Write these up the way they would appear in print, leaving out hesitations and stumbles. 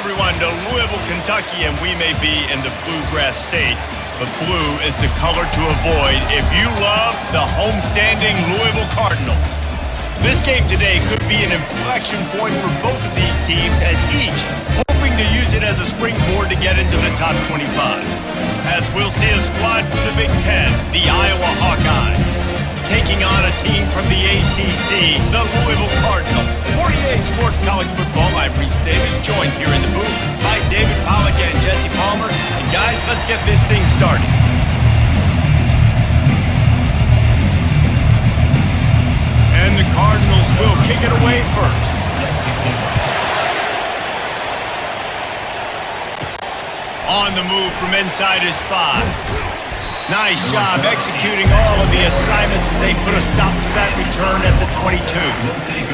everyone to Louisville, Kentucky, and we may be in the bluegrass state, but blue is the color to avoid if you love the homestanding Louisville Cardinals. This game today could be an inflection point for both of these teams, as each hoping to use it as a springboard to get into the top 25. As we'll see a squad from the Big Ten, the Iowa Hawkeyes, taking on a team from the ACC, the Louisville Cardinals. 48 Sports College Football, I'm Reese Davis, joined here in the booth by David Pollack and Jesse Palmer. And guys, let's get this thing started. And the Cardinals will kick it away first. On the move from inside his 5. Nice job executing all of the assignments as they put a stop to that return at the 22.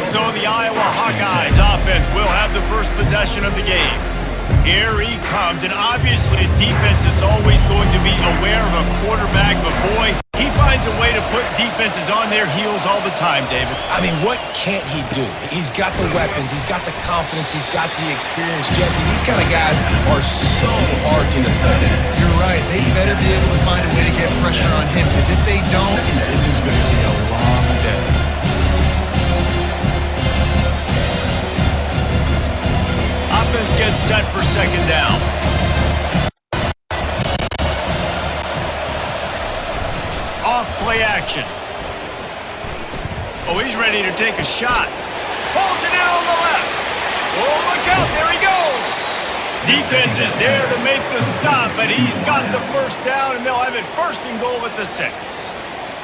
So the Iowa Hawkeyes offense will have the first possession of the game. Here he comes, and obviously defense is always going to be aware of a quarterback, but boy, he finds a way to put defenses on their heels all the time, David. I mean, what can't he do? He's got the weapons, he's got the confidence, he's got the experience. Jesse, these kind of guys are so hard to defend. You're right. They better be able to find a way to get pressure on him, because if they don't, this is going to be a long day. Offense gets set for second down. Off play action. Oh, he's ready to take a shot. Pulls it in on the left. Oh, look out, there he goes. Defense is there to make the stop, but he's got the first down, and they'll have it first and goal at the 6.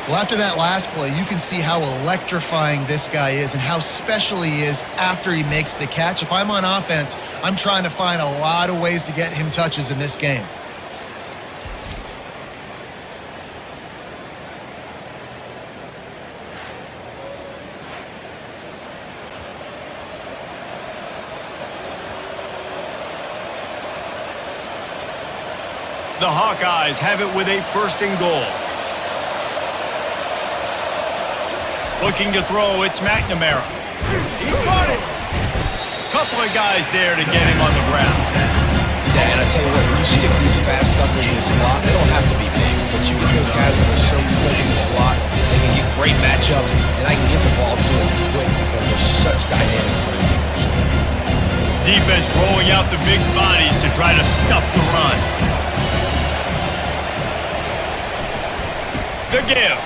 Well, after that last play, you can see how electrifying this guy is and how special he is after he makes the catch. If I'm on offense, I'm trying to find a lot of ways to get him touches in this game. The Hawkeyes have it with a first and goal. Looking to throw, it's McNamara. He caught it. Couple of guys there to get him on the ground. Yeah, and I tell you what, when you stick these fast suckers in the slot, they don't have to be big, but you get those guys that are so quick in the slot, they can get great matchups, and I can get the ball to them quick because they're such dynamic playmakers. Defense rolling out the big bodies to try to stuff the run. The give.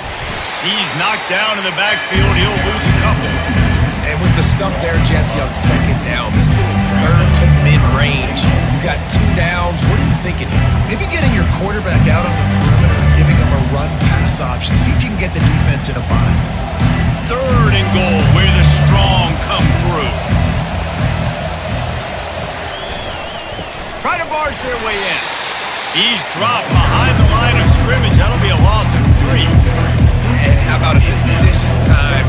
He's knocked down in the backfield. He'll lose a couple. And with the stuff there, Jesse, on second down, this little third to mid-range, you got 2 downs. What are you thinking here? Maybe getting your quarterback out on the perimeter, giving him a run-pass option. See if you can get the defense in a bind. Third and goal, where the strong come through. Try to barge their way in. He's dropped behind the line of scrimmage. That'll be a loss of 3. And how about a decision time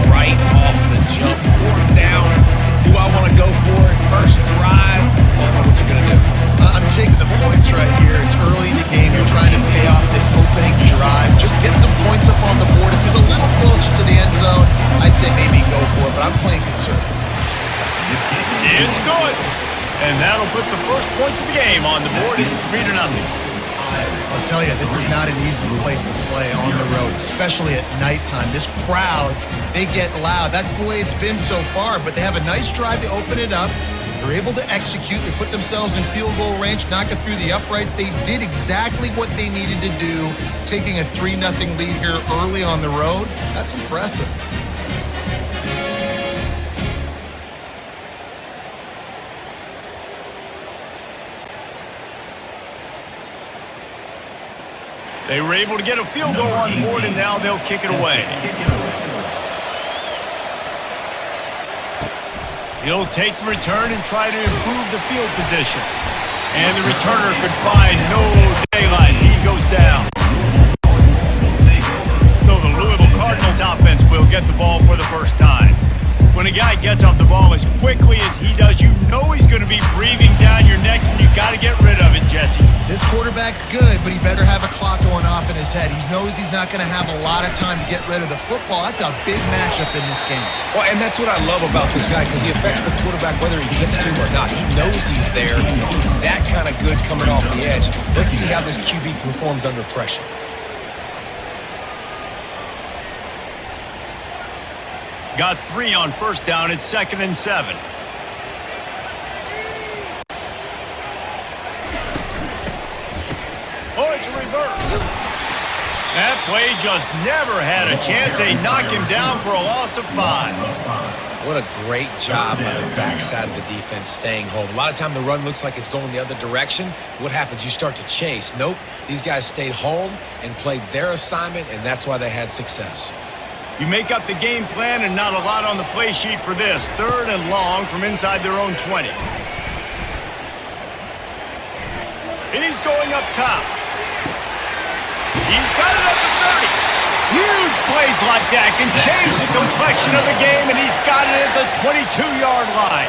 right off the jump? 4th down. Do I want to go for it? First drive. What you going to do? I'm taking the points right here. It's early in the game. You're trying to pay off this opening drive. Just get some points up on the board. If it was a little closer to the end zone, I'd say maybe go for it, but I'm playing conservative. It's good. And that'll put the first points of the game on the board. It's 3-0. I'll tell you, this is not an easy place to play on the road, especially at nighttime. This crowd, they get loud. That's the way it's been so far, but they have a nice drive to open it up. They're able to execute. They put themselves in field goal range, knock it through the uprights. They did exactly what they needed to do, taking a 3-0 lead here early on the road. That's impressive. They were able to get a field goal on the board, and now they'll kick it away. He'll take the return and try to improve the field position. And the returner could find no daylight. He goes down. So the Louisville Cardinals offense will get the ball for the first time. When a guy gets off the ball as quickly as he does, you know he's going to be breathing down your neck, and you got to get rid of it, Jesse. This quarterback's good, but he better have a clock going off in his head. He knows he's not going to have a lot of time to get rid of the football. That's a big matchup in this game. Well, and that's what I love about this guy, because he affects the quarterback whether he gets to him or not. He knows he's there. He's that kind of good coming off the edge. Let's see how this QB performs under pressure. Got 3 on first down. It's 2nd and 7. Oh, it's a reverse. That play just never had a chance. They knock him down for a loss of 5. What a great job by the backside of the defense staying home. A lot of time the run looks like it's going the other direction. What happens? You start to chase. Nope. These guys stayed home and played their assignment, and that's why they had success. You make up the game plan and not a lot on the play sheet for this. 3rd and long from inside their own 20. He's going up top. He's got it at the 30. Huge plays like that can change the complexion of the game, and he's got it at the 22-yard line.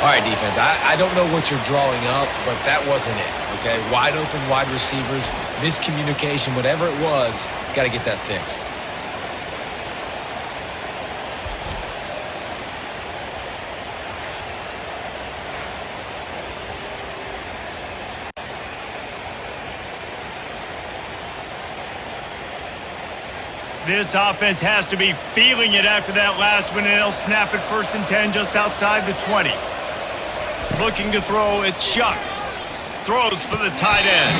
All right, defense, I don't know what you're drawing up, but that wasn't it, okay? Wide open wide receivers, miscommunication, whatever it was, got to get that fixed. This offense has to be feeling it after that last one, and they'll snap it 1st and 10 just outside the 20. Looking to throw, it's Shuck. Throws for the tight end.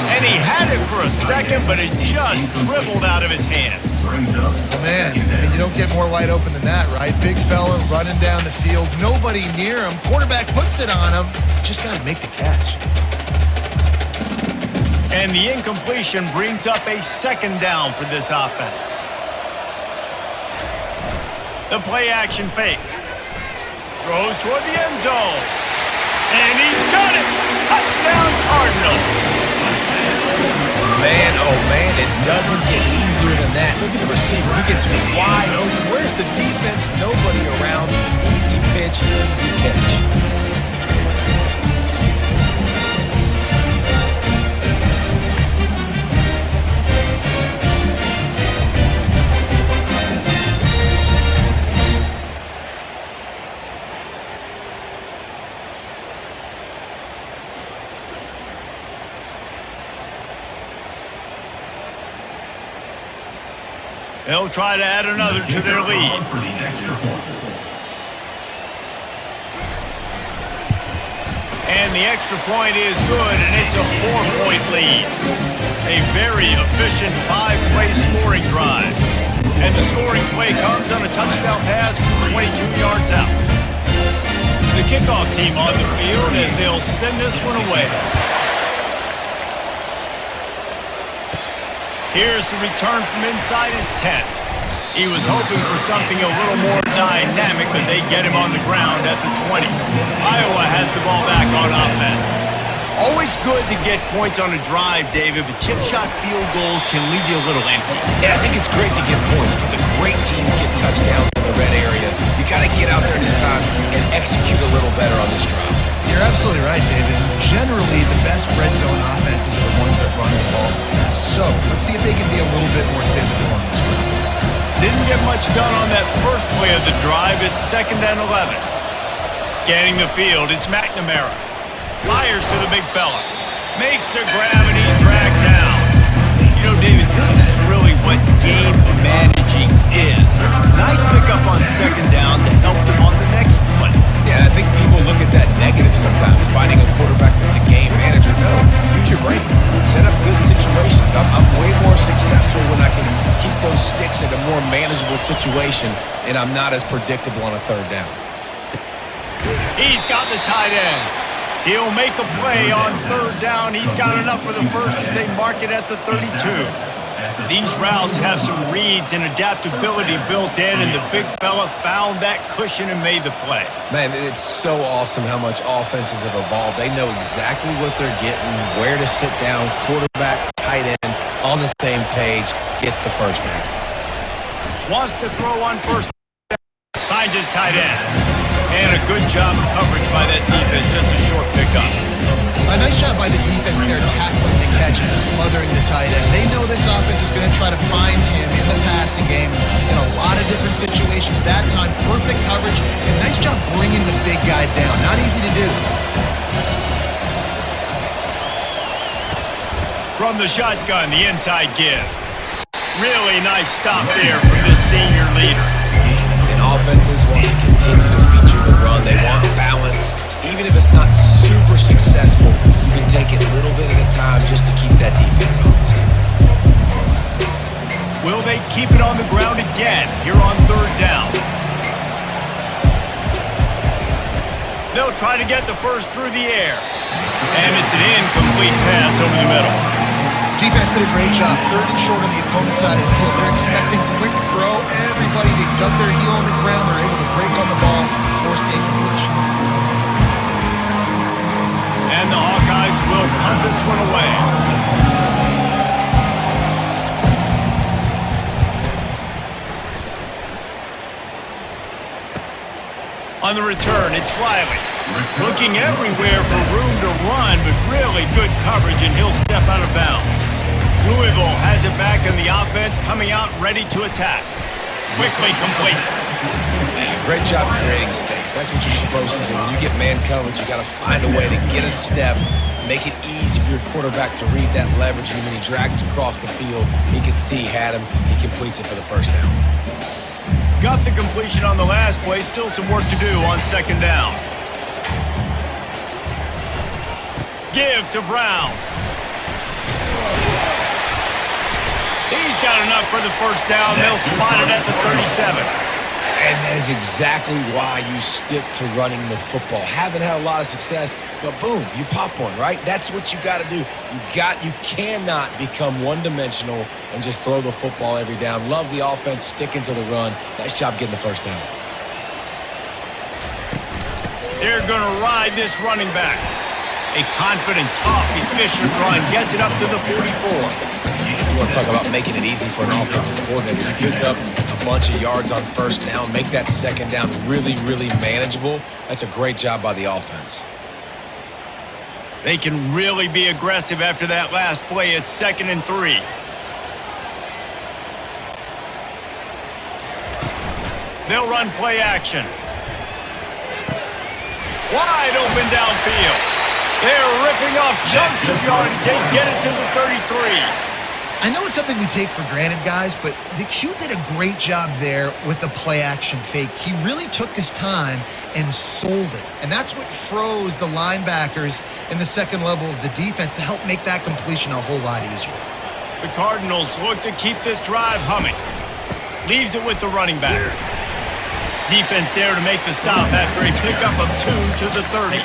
And he had it for a second, but it just dribbled out of his hands. Oh, man, I mean, you don't get more wide open than that, right? Big fella running down the field, nobody near him. Quarterback puts it on him. Just got to make the catch. And the incompletion brings up a 2nd down for this offense. The play action fake. Throws toward the end zone. And he's got it. Touchdown, Cardinals. Man, oh man, it doesn't get easier than that. Look at the receiver. He gets wide open. Where's the defense? Nobody around. Easy pitch, easy catch. They'll try to add another to their lead. And the extra point is good, and it's a 4-point lead. A very efficient 5-play scoring drive. And the scoring play comes on a touchdown pass from 22 yards out. The kickoff team on the field as they'll send this one away. Here's the return from inside his 10. He was hoping for something a little more dynamic, but they get him on the ground at the 20. Iowa has the ball back on offense. Always good to get points on a drive, David, but chip shot field goals can leave you a little empty. And I think it's great to get points, but the great teams get touchdowns in the red area. You got to get out there this time and execute a little better on this drive. You're absolutely right, David. Generally, the best red zone offenses are the ones that run the ball. So, let's see if they can be a little bit more physical on this drive. Didn't get much done on that first play of the drive. It's 2nd and 11. Scanning the field, it's McNamara. Fires to the big fella. Makes the grab, and he's dragged down. You know, David, this is really what game managing is. Nice pickup on 2nd down to help them on the next play. Yeah, I think people look at that negative sometimes, finding a quarterback that's a game manager. No, use your brain. Set up good situations. I'm way more successful when I can keep those sticks in a more manageable situation, and I'm not as predictable on a 3rd down. He's got the tight end. He'll make a play on 3rd down. He's got enough for the first as they mark it at the 32. These routes have some reads and adaptability built in, and the big fella found that cushion and made the play. Man, it's so awesome how much offenses have evolved. They know exactly what they're getting, where to sit down, quarterback, tight end, on the same page, gets the first down. Wants to throw on 1st down, finds his tight end. And a good job of coverage by that defense, just a short pickup. A nice job job by the defense there tackling the catch and smothering the tight end. They know this offense is going to try to find him in the passing game in a lot of different situations. That time, perfect coverage, and nice job bringing the big guy down. Not easy to do. From the shotgun, the inside give. Really nice stop there from this senior leader. And offenses want to continue to feature the run. They want balance. Even if it's not super successful, you can take it a little bit at a time just to keep that defense honest. Will they keep it on the ground again here on third down? They'll try to get the first through the air. And it's an incomplete pass over the middle. Defense did a great job. Third and short on the opponent's side of the field. They're expecting quick throw. Everybody dug their heel on the ground. They're able to break on the ball and force the incompletion. And the Hawkeyes will punt this one away. On the return, it's Riley. Looking everywhere for room to run, but really good coverage, and he'll step out of bounds. Louisville has it back in the offense, coming out ready to attack. Quickly complete. Yeah, great job creating space. That's what you're supposed to do. When you get man coverage, you got to find a way to get a step, make it easy for your quarterback to read that leverage, and when he drags across the field, he can see he had him. He completes it for the first down. Got the completion on the last play. Still some work to do on second down. Give to Brown. He's got enough for the first down. They'll spot it at the 37. And that is exactly why you stick to running the football. Haven't had a lot of success, but boom, you pop one, right? That's what you got to do. You cannot become one-dimensional and just throw the football every down. Love the offense, sticking to the run. Nice job getting the first down. They're going to ride this running back. A confident, tough, efficient run gets it up to the 44. You want to talk about making it easy for an offensive coordinator. You pick up a bunch of yards on first down, make that second down really, really manageable. That's a great job by the offense. They can really be aggressive after that last play. It's 2nd and 3. They'll run play action. Wide open downfield. They're ripping off chunks of yardage. They get it to the 33. I know it's something we take for granted, guys, but the Q did a great job there with the play-action fake. He really took his time and sold it, and that's what froze the linebackers in the second level of the defense to help make that completion a whole lot easier. The Cardinals look to keep this drive humming. Leaves it with the running back. Defense there to make the stop after a pickup of 2 to the 30.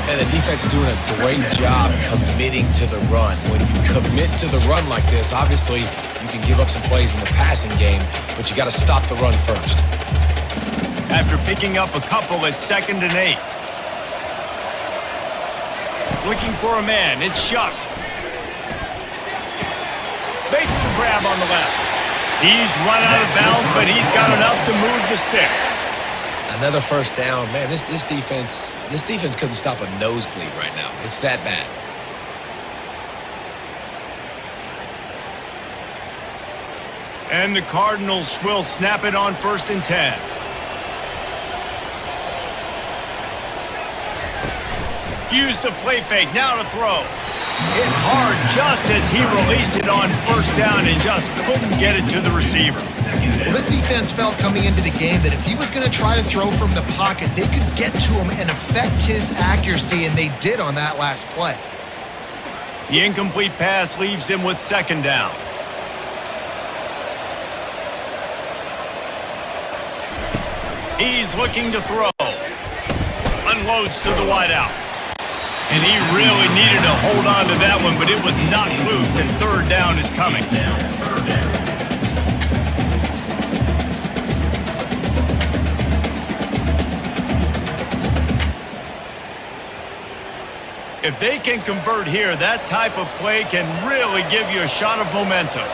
And the defense doing a great job committing to the run. When you commit to the run like this, obviously you can give up some plays in the passing game, but you got to stop the run first. After picking up a couple, it's 2nd and 8. Looking for a man, it's Shuck. Makes the grab on the left. He's run out of bounds, but he's got enough to move the sticks. Another first down. Man, this defense couldn't stop a nosebleed right now. It's that bad. And the Cardinals will snap it on 1st and 10. Use the play fake, now to throw. Hit hard just as he released it on 1st down and just couldn't get it to the receiver. Well, this defense felt coming into the game that if he was going to try to throw from the pocket, they could get to him and affect his accuracy, and they did on that last play. The incomplete pass leaves them with 2nd down. He's looking to throw. Unloads to the wideout. And he really needed to hold on to that one, but it was not loose, and 3rd down is coming. If they can convert here, that type of play can really give you a shot of momentum.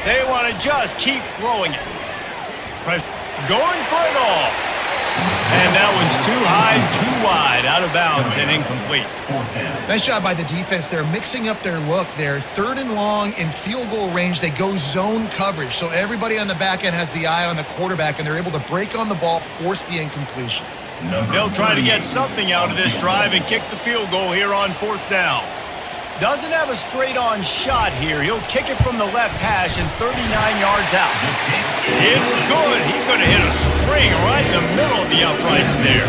They want to just keep throwing it. Going for it all. And that one's too high, too wide, out of of bounds and incomplete. Nice job by the defense. They're mixing up their look. They're 3rd and long in field goal range. They go zone coverage, so everybody on the back end has the eye on the quarterback, and they're able to break on the ball, force the incompletion. They'll try to get something out of this drive and kick the field goal here on 4th down. Doesn't have a straight-on shot here. He'll kick it from the left hash and 39 yards out. It's good. He could have hit a string right in the middle of the uprights there.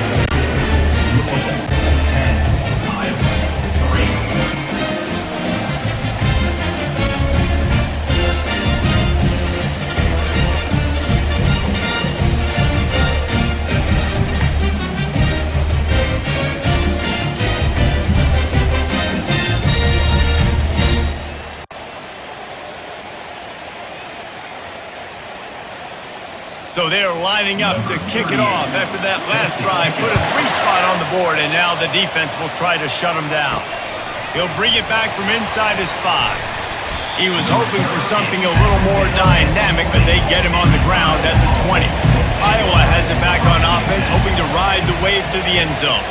So they're lining up to kick it off after that last drive. Put a 3-spot on the board, and now the defense will try to shut him down. He'll bring it back from inside his 5. He was hoping for something a little more dynamic, but they get him on the ground at the 20. Iowa has it back on offense, hoping to ride the wave to the end zone.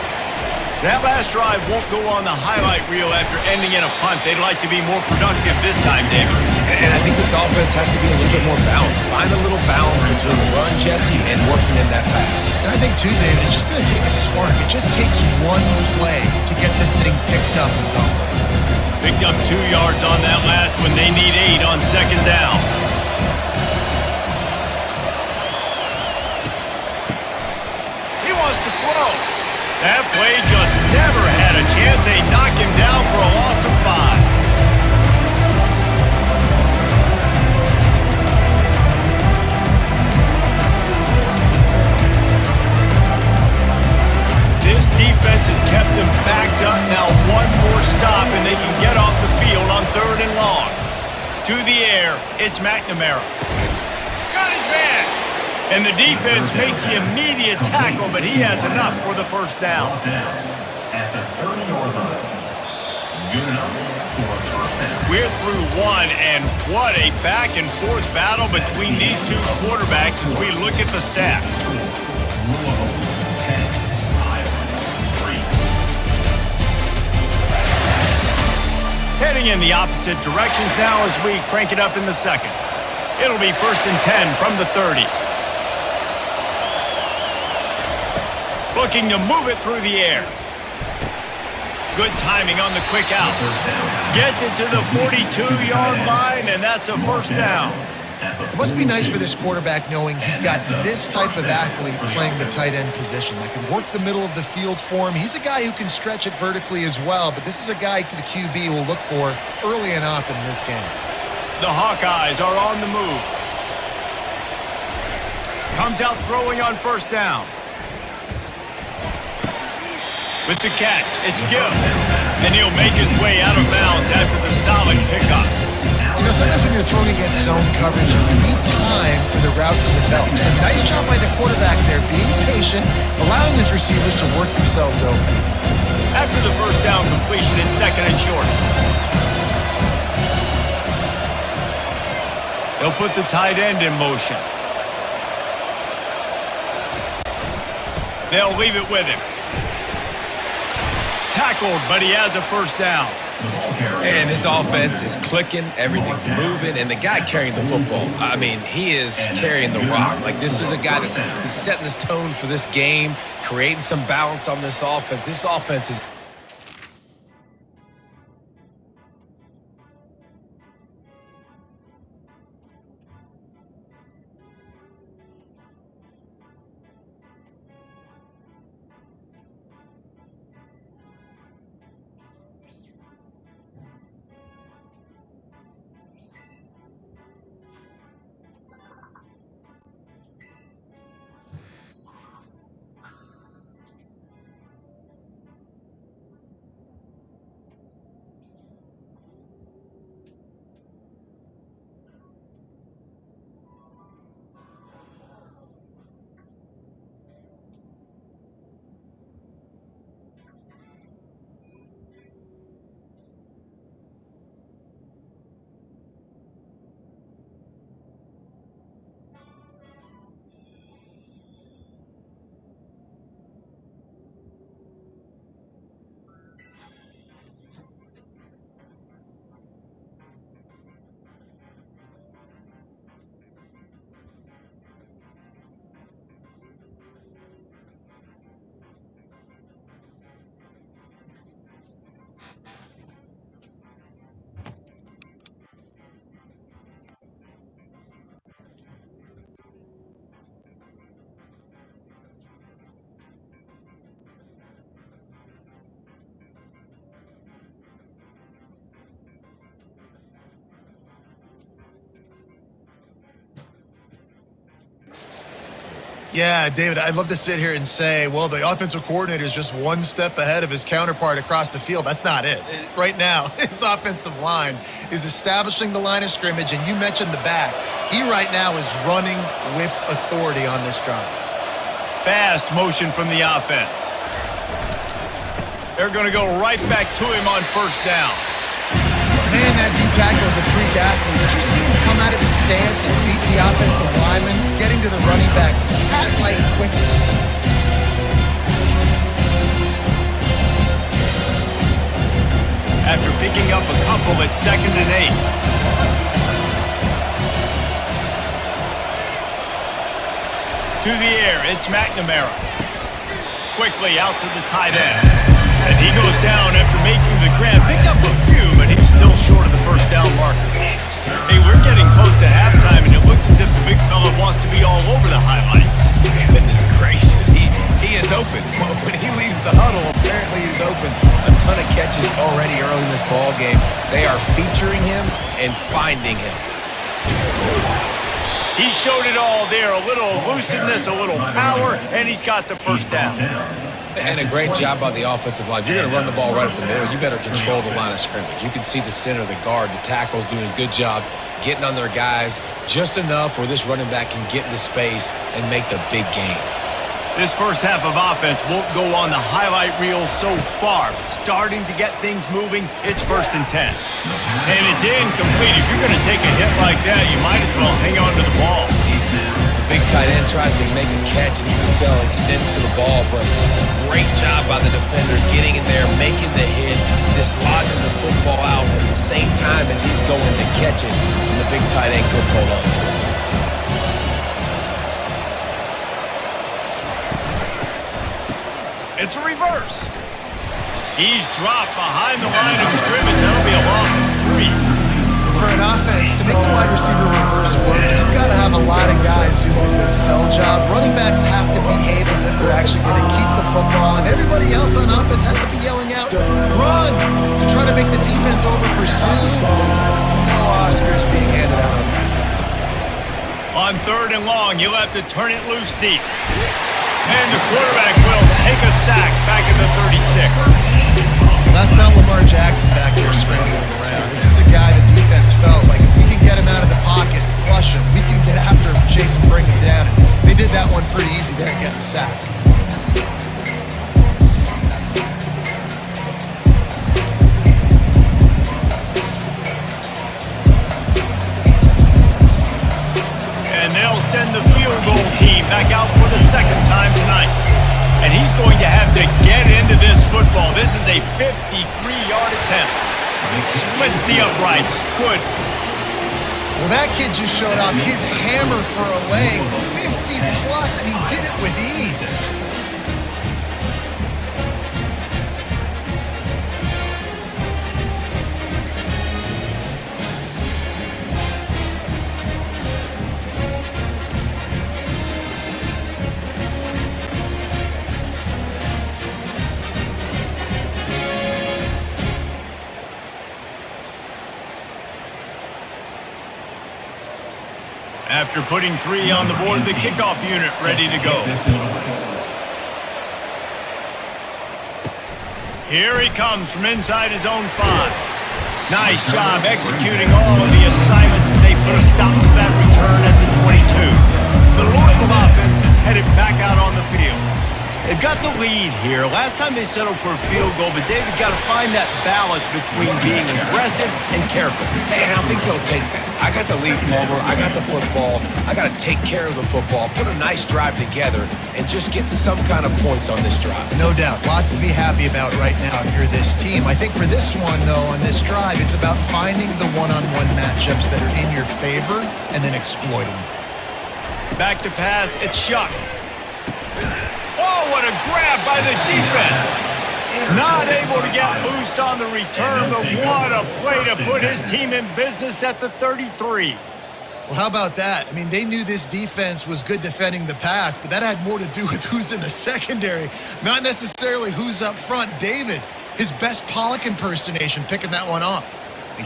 That last drive won't go on the highlight reel after ending in a punt. They'd like to be more productive this time, David. And I think this offense has to be a little bit more balanced. Find a little balance between the run, Jesse, and working in that pass. And I think, too, David, it's just going to take a spark. It just takes one play to get this thing picked up and going. Picked up 2 yards on that last one. They need 8 on 2nd down. He wants to throw. That play just never had a chance. They knock him down for a loss of 5. This defense has kept them backed up. Now one more stop and they can get off the field on 3rd and long. To the air, it's McNamara. Got his man. And the defense makes the immediate tackle, but he has enough for the 1st down. At the 30-yard line. Good enough for a 1st down. We're through 1, and what a back-and-forth battle between these two quarterbacks as we look at the stats. Louisville, 10, Iowa, 3. Heading in the opposite directions now as we crank it up in the 2nd. It'll be 1st and 10 from the 30. Looking to move it through the air. Good timing on the quick out. Gets it to the 42-yard line, and that's a 1st down. It must be nice for this quarterback knowing he's got this type of athlete playing the tight end position that can work the middle of the field for him. He's a guy who can stretch it vertically as well, but this is a guy the QB will look for early and often in this game. The Hawkeyes are on the move. Comes out throwing on 1st down. With the catch, it's Gill. And he'll make his way out of bounds after the solid pickup. You know, sometimes when you're throwing against zone coverage, you need time for the routes to develop. So nice job by the quarterback there, being patient, allowing his receivers to work themselves open. After the 1st down completion in 2nd and short. They'll put the tight end in motion. They'll leave it with him. Tackled, but he has a 1st down. And this offense is clicking, everything's moving, and the guy carrying the football, I mean, he is carrying the rock. Like, this is a guy that's he's setting this tone for this game, creating some balance on this offense. This offense is Yeah, David, I'd love to sit here and say, well, the offensive coordinator is just one step ahead of his counterpart across the field. That's not it. Right now, his offensive line is establishing the line of scrimmage, and you mentioned the back. He right now is running with authority on this drive. Fast motion from the offense. They're going to go right back to him on first down. Man, that D-tackle is a freak athlete. Did you see him come out of his stance and beat the offensive lineman, getting to the running back? Cat-like quickness. After picking up a couple at 2nd and 8. To the air, it's McNamara. Quickly out to the tight end. And he goes down after making the grab. Picked up a few, but he's still short of the first down marker. Hey, we're getting close to halftime, and it looks as if the big fella wants to be all over the highlights. Goodness gracious, he is open. When he leaves the huddle, apparently he's open. A ton of catches already early in this ball game. They are featuring him and finding him. He showed it all there. A little elusiveness, a little power, and he's got the first down. And a great job by the offensive line. If you're going to run the ball right up the middle, you better control the line of scrimmage. You can see the center, the guard, the tackles doing a good job getting on their guys just enough where this running back can get into space and make the big game. This first half of offense won't go on the highlight reel so far, but starting to get things moving. It's 1st and 10. And it's incomplete. If you're going to take a hit like that, you might as well hang on to the ball. The big tight end tries to make a catch, and you can tell he extends for the ball, but great job by the defender getting in there, making the hit, dislodging the football out at the same time as he's going to catch it, and the big tight end couldn't hold on to it. It's a reverse. He's dropped behind the line of scrimmage. That'll be a loss of 3. For an offense, to make the wide receiver reverse work, you've got to have a lot of guys doing a good sell job. Running backs have to behave as if they're actually going to keep the football, and everybody else on offense has to be yelling out, run, to try to make the defense over-pursue. No Oscars being handed out on that. On 3rd and long, you'll have to turn it loose deep. And the quarterback will take a sack back at the 36. That's not Lamar Jackson back there scrambling around. This is a guy the defense felt like if we can get him out of the pocket and flush him, we can get after him, chase him, bring him down. And they did that one pretty easy there, getting the sack. And they'll send the field goal team back out for the 2nd time tonight. And he's going to have to get into this football. This is a 53-yard attempt. Splits the uprights. Good. Well, that kid just showed off his hammer for a leg, 50-plus, and he did it with ease. After putting 3 on the board, the kickoff unit ready to go. Here he comes from inside his own 5. Nice job executing all of the assignments as they put a stop to that return at the 22. The Louisville offense is headed back out on the field. They've got the lead here. Last time they settled for a field goal, but David got to find that balance between being aggressive and careful. And I think they'll take that. I got the lead, Palmer. I got the football. I got to take care of the football, put a nice drive together, and just get some kind of points on this drive. No doubt. Lots to be happy about right now if you're this team. I think for this one, though, on this drive, it's about finding the one-on-one matchups that are in your favor and then exploiting. Back to pass. It's Shuck. Oh, what a grab by the defense. Not able to get loose on the return, but what a play to put his team in business at the 33. Well, how about that? I mean, they knew this defense was good defending the pass, but that had more to do with who's in the secondary, not necessarily who's up front. David, his best Pollock impersonation, picking that one off.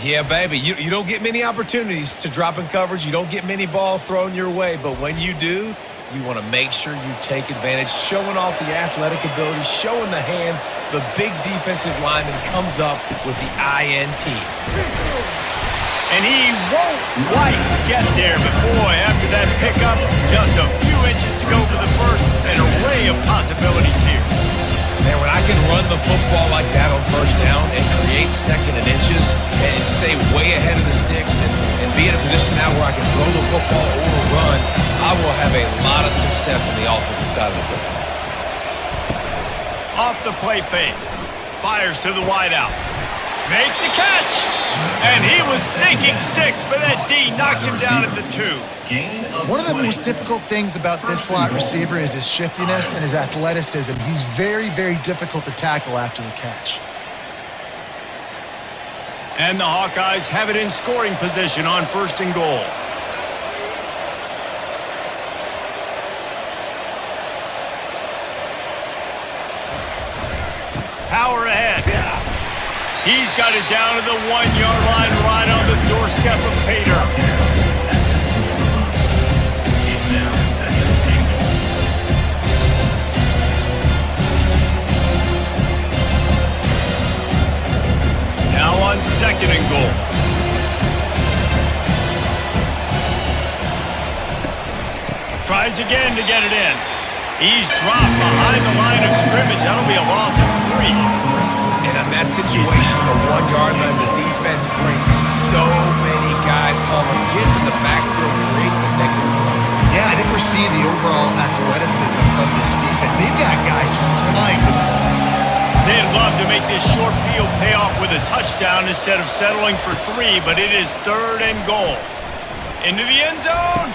Yeah, baby, you don't get many opportunities to drop in coverage. You don't get many balls thrown your way, but when you do, You want to make sure you take advantage, showing off the athletic ability, showing the hands. The big defensive lineman comes up with the INT. And he won't quite get there, but boy, after that pickup, just a few inches to go for the first, an array of possibilities here. Man, when I can run the football like that on first down and create second and inches and stay way ahead of the sticks and be in a position now where I can throw the football or run, I will have a lot of success on the offensive side of the football. Off the play fake. Fires to the wideout. Makes the catch. And he was thinking 6, but that D knocks him down at the 2. One of the most difficult things about this slot receiver is his shiftiness and his athleticism. He's very, very difficult to tackle after the catch. And the Hawkeyes have it in scoring position on 1st and goal. Power ahead. He's got it down to the 1-yard line right on the doorstep of Pater. Now on 2nd and goal. Tries again to get it in. He's dropped behind the line of scrimmage. That'll be a loss of 3. And on that situation, the 1-yard line, the defense brings so many guys. Palmer gets in the backfield, creates the negative play. Yeah, I think we're seeing the overall athleticism of this defense. They've got guys flying to the ball. They'd love to make this short field pay off with a touchdown instead of settling for 3, but it is 3rd and goal. Into the end zone,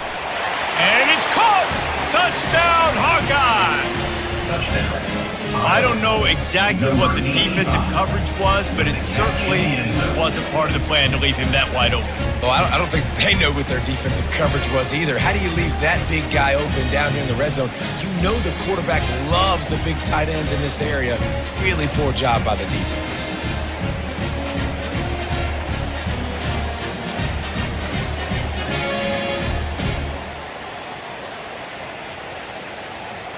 and it's caught! Touchdown, Hawkeye! I don't know exactly what the defensive coverage was, but it certainly wasn't part of the plan to leave him that wide open. Well, I don't think they know what their defensive coverage was either. How do you leave that big guy open down here in the red zone? You know the quarterback loves the big tight ends in this area. Really poor job by the defense.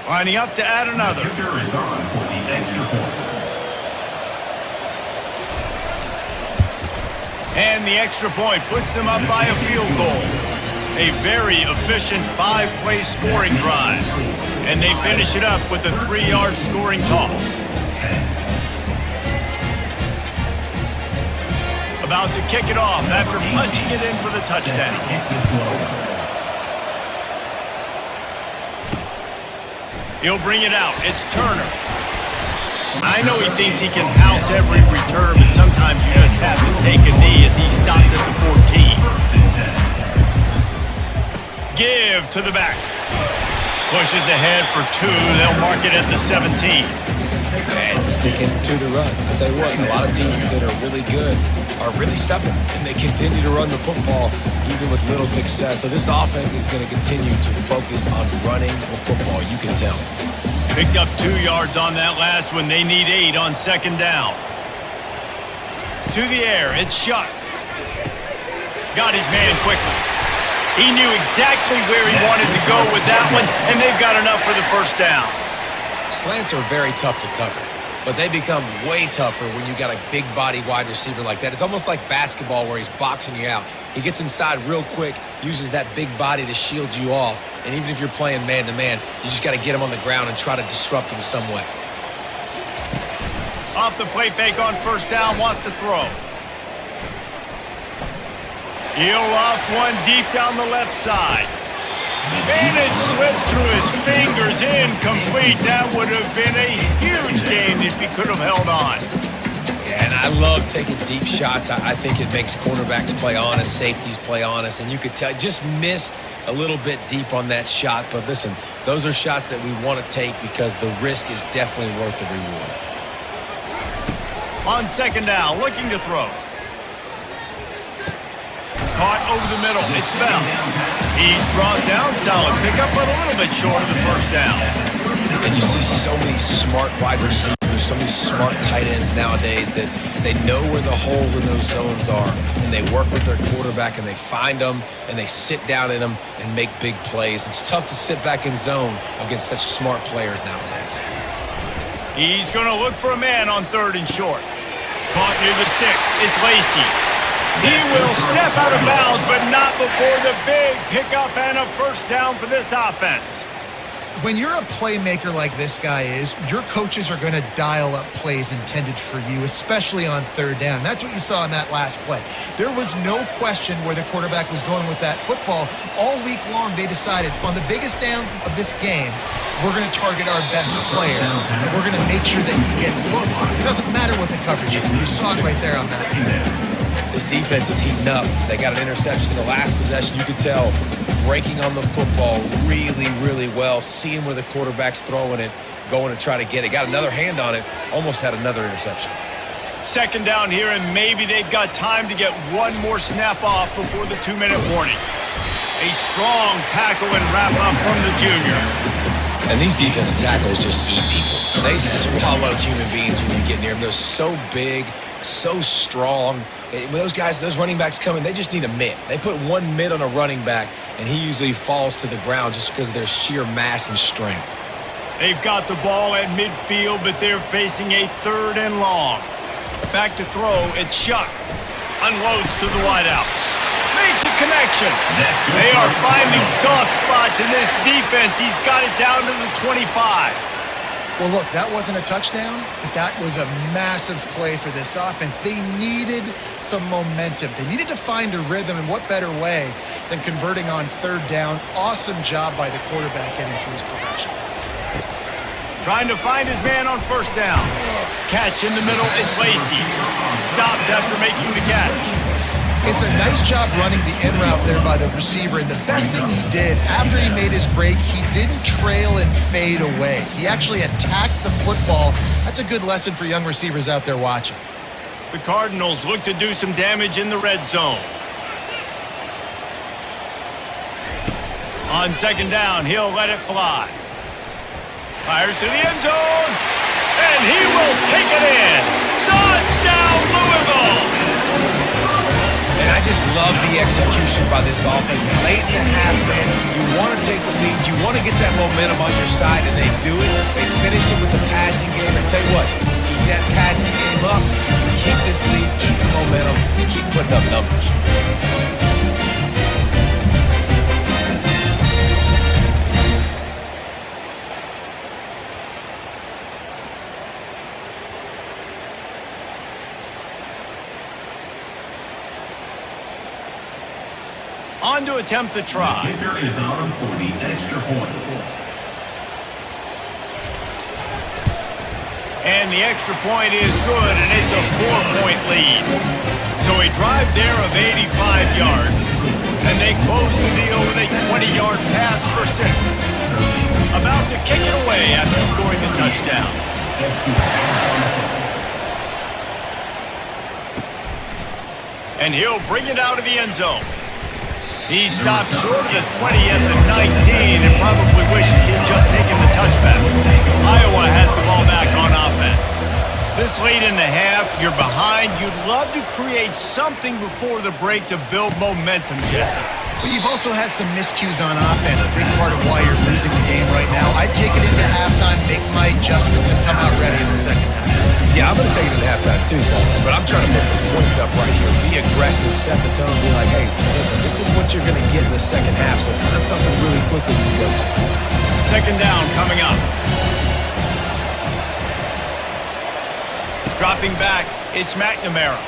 Lining up to add another. The kicker is on for the extra point. And the extra point puts them up by a field goal. A very efficient 5-play scoring drive. And they finish it up with a 3-yard scoring toss. About to kick it off after punching it in for the touchdown. He'll bring it out. It's Turner. I know he thinks he can house every return, but sometimes you just have to take a knee as he stopped at the 14. Give to the back. Pushes ahead for 2. They'll mark it at the 17. And sticking to the run. I'll tell you what, a lot of teams that are really good are really stubborn, and they continue to run the football even with little success. So this offense is going to continue to focus on running the football. You can tell. Picked up 2 yards on that last one. They need 8 on 2nd down. To the air, it's Shuck. Got his man quickly. He knew exactly where he wanted to go with that one, and they've got enough for the 1st down. Slants are very tough to cover, but they become way tougher when you got a big body wide receiver like that. It's almost like basketball where he's boxing you out. He gets inside real quick, uses that big body to shield you off, and even if you're playing man-to-man, you just got to get him on the ground and try to disrupt him some way. Off the play fake on 1st down, wants to throw. He'll loft one deep down the left side. And it slips through his fingers, incomplete. That would have been a huge gain if he could have held on. Yeah, and I love taking deep shots. I think it makes cornerbacks play honest, safeties play honest, and you could tell just missed a little bit deep on that shot. But listen, those are shots that we want to take because the risk is definitely worth the reward. On 2nd down, looking to throw. Caught over the middle. It's Bell. He's brought down. Solid pickup, but a little bit short of the 1st down. And you see so many smart wide receivers so many smart tight ends nowadays that they know where the holes in those zones are, and they work with their quarterback, and they find them, and they sit down in them and make big plays. It's tough to sit back in zone against such smart players nowadays. He's going to look for a man on 3rd and short. Caught near the sticks. It's Lacey. He will step out of bounds, but not before the big pickup and a first down for this offense. When you're a playmaker like this guy is, your coaches are going to dial up plays intended for you, especially on 3rd down. That's what you saw in that last play. There was no question where the quarterback was going with that football. All week long, they decided on the biggest downs of this game, we're going to target our best player, and we're going to make sure that he gets looks. It doesn't matter what the coverage is. You saw it right there on that. This defense is heating up. They got an interception in the last possession. You could tell breaking on the football really, really well, seeing where the quarterback's throwing it, going to try to get it. Got another hand on it, almost had another interception. 2nd down here, and maybe they've got time to get one more snap off before the 2-minute warning. A strong tackle and wrap up from the junior. And these defensive tackles just eat people. They swallow human beings when you get near them. They're so big, so strong. When those guys, those running backs come in, they just need a mitt. They put one mitt on a running back, and he usually falls to the ground just because of their sheer mass and strength. They've got the ball at midfield, but they're facing a 3rd and long. Back to throw, it's Shuck. Unloads to the wideout. Makes a connection. They are finding soft spots in this defense. He's got it down to the 25. Well, look, that wasn't a touchdown, but that was a massive play for this offense. They needed some momentum. They needed to find a rhythm, and what better way than converting on 3rd down. Awesome job by the quarterback getting through his progression. Trying to find his man on 1st down. Catch in the middle, it's Lacey. Stopped after making the catch. It's a nice job running the in route there by the receiver, and the best thing he did after he made his break, he didn't trail and fade away. He actually attacked the football. That's a good lesson for young receivers out there watching. The Cardinals look to do some damage in the red zone. On 2nd down, he'll let it fly. Fires to the end zone, and he will take it in. Touchdown, Louisville! And I just love the execution by this offense. Late in the half, man, you want to take the lead. You want to get that momentum on your side, and they do it. They finish it with the passing game. And tell you what, keep that passing game up. Keep this lead, keep the momentum, and keep putting up numbers. On to attempt the try. The kicker is on for the extra point. And the extra point is good, and it's a 4-point lead. So a drive there of 85 yards. And they close the deal with a 20-yard pass for 6. About to kick it away after scoring the touchdown. And he'll bring it out of the end zone. He stopped short of the 20 at the 19 and probably wishes he'd just taken the touchback. Iowa has the ball back on offense. This late in the half, you're behind. You'd love to create something before the break to build momentum, Jesse. But you've also had some miscues on offense, a big part of why you're losing the game right now. I'd take it into halftime, make my adjustments, and come out ready in the 2nd half. Yeah, I'm going to take it in halftime too, Paul. But I'm trying to put some points up right here. Be aggressive, set the tone, be like, hey, listen, this is what you're going to get in the 2nd half, so find something really quickly you can go to. 2nd down coming up. Dropping back, it's McNamara.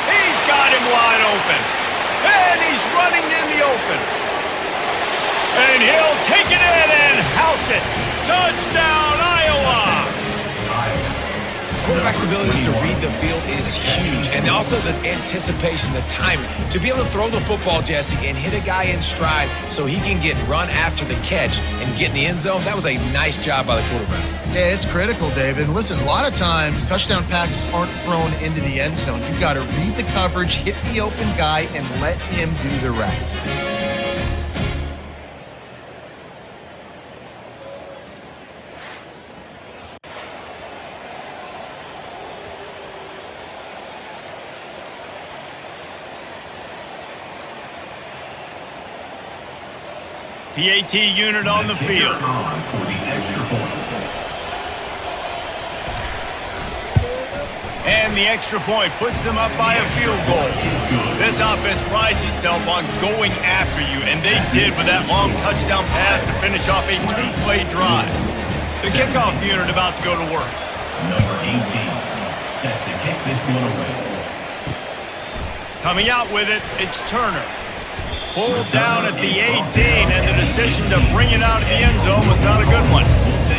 He's got him wide open. And he's running in the open. And he'll take it in and house it. Touchdown, Iowa! Quarterback's ability to read the field is huge, and also the anticipation, the timing. To be able to throw the football, Jesse, and hit a guy in stride so he can get run after the catch and get in the end zone, that was a nice job by the quarterback. Yeah, it's critical, David. And listen, a lot of times touchdown passes aren't thrown into the end zone. You've got to read the coverage, hit the open guy, and let him do the rest. PAT unit on the field. For the extra point. And the extra point puts them up by a field goal. This offense prides itself on going after you, and they did with that long touchdown pass to finish off a two-play drive. The kickoff unit about to go to work. Number 18 set to kick this one away. Coming out with it, it's Turner. Pulled down at the 18, and the decision to bring it out of the end zone was not a good one.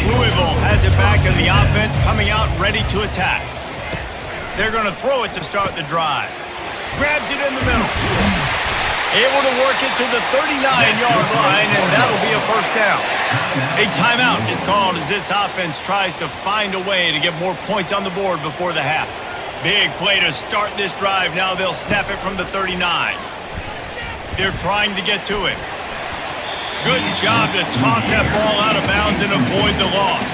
Louisville has it back in the offense, coming out ready to attack. They're going to throw it to start the drive. Grabs it in the middle. Able to work it to the 39-yard line, and that'll be a first down. A timeout is called as this offense tries to find a way to get more points on the board before the half. Big play to start this drive. Now they'll snap it from the 39. They're trying to get to it. Good job to toss that ball out of bounds and avoid the loss.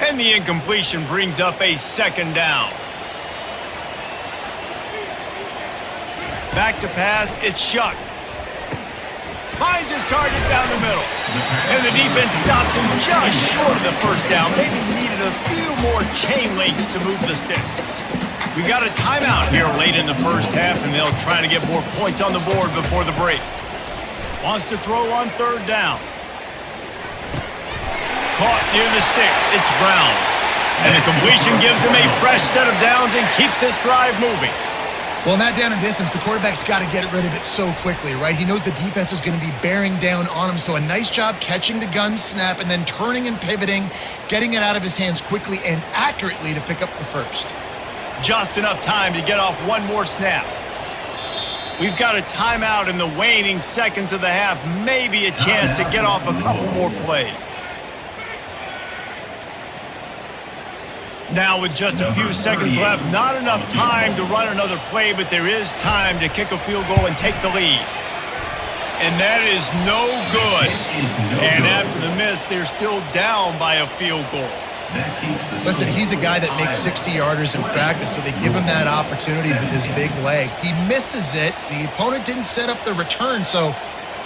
And the incompletion brings up a second down. Back to pass, it's Shuck. Finds his target down the middle. And the defense stops him just short of the first down. Maybe needed a few more chain links to move the sticks. We got a timeout here late in the first half, and they'll try to get more points on the board before the break. Wants to throw on third down. Caught near the sticks. It's Brown. And the completion gives him a fresh set of downs and keeps this drive moving. Well, in that down and distance, the quarterback's got to get rid of it so quickly, right? He knows the defense is going to be bearing down on him, so a nice job catching the gun snap and then turning and pivoting, getting it out of his hands quickly and accurately to pick up the first. Just enough time to get off one more snap. We've got a timeout in the waning seconds of the half, maybe a chance to get off a couple more plays. Now with just a few seconds left, not enough time to run another play, but there is time to kick a field goal and take the lead. And that is no good. And after the miss, they're still down by a field goal. Listen, he's a guy that makes 60-yarders in practice, so they give him that opportunity with his big leg. He misses it. The opponent didn't set up the return, so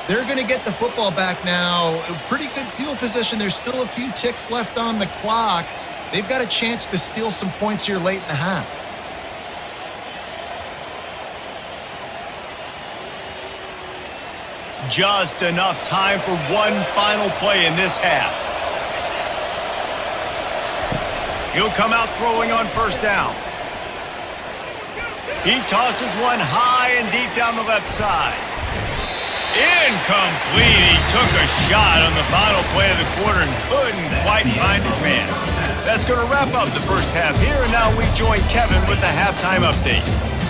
they're going to get the football back now. Pretty good field position. There's still a few ticks left on the clock. They've got a chance to steal some points here late in the half. Just enough time for one final play in this half. He'll come out throwing on first down. He tosses one high and deep down the left side. Incomplete. He took a shot on the final play of the quarter and couldn't quite find his man. That's going to wrap up the first half here, and now we join Kevin with the halftime update.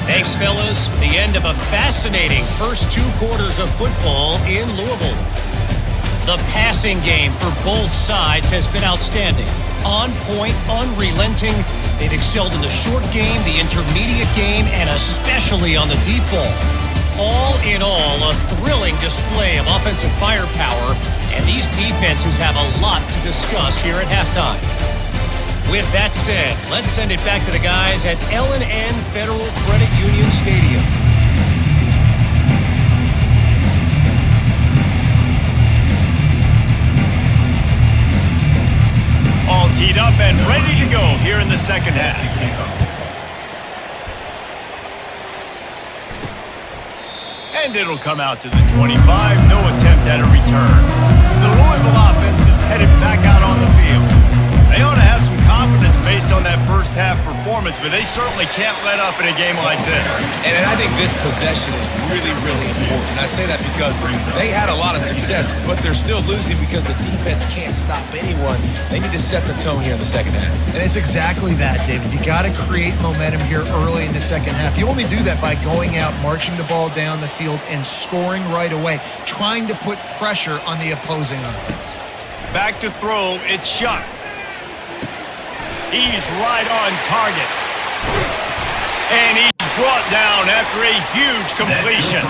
Thanks, fellas. The end of a fascinating first two quarters of football in Louisville. The passing game for both sides has been outstanding. On point, unrelenting. They've excelled in the short game, the intermediate game, and especially on the deep ball. All in all, a thrilling display of offensive firepower, and these defenses have a lot to discuss here at halftime. With that said, let's send it back to the guys at L&N Federal Credit Union Stadium. All teed up and ready to go here in the second half. And it'll come out to the 25. No attempt at a return. The Louisville offense is headed back out on the field. They ought to have some confidence based on that first half performance, but they certainly can't let up in a game like this. And I think this possession is really, really important. I say that because they had a lot of success, but they're still losing because the defense can't stop anyone. They need to set the tone here in the second half. And it's exactly that, David. You got to create momentum here early in the second half. You only do that by going out, marching the ball down the field, and scoring right away, trying to put pressure on the opposing offense. Back to throw, it's Shuck. He's right on target. And he's brought down after a huge completion.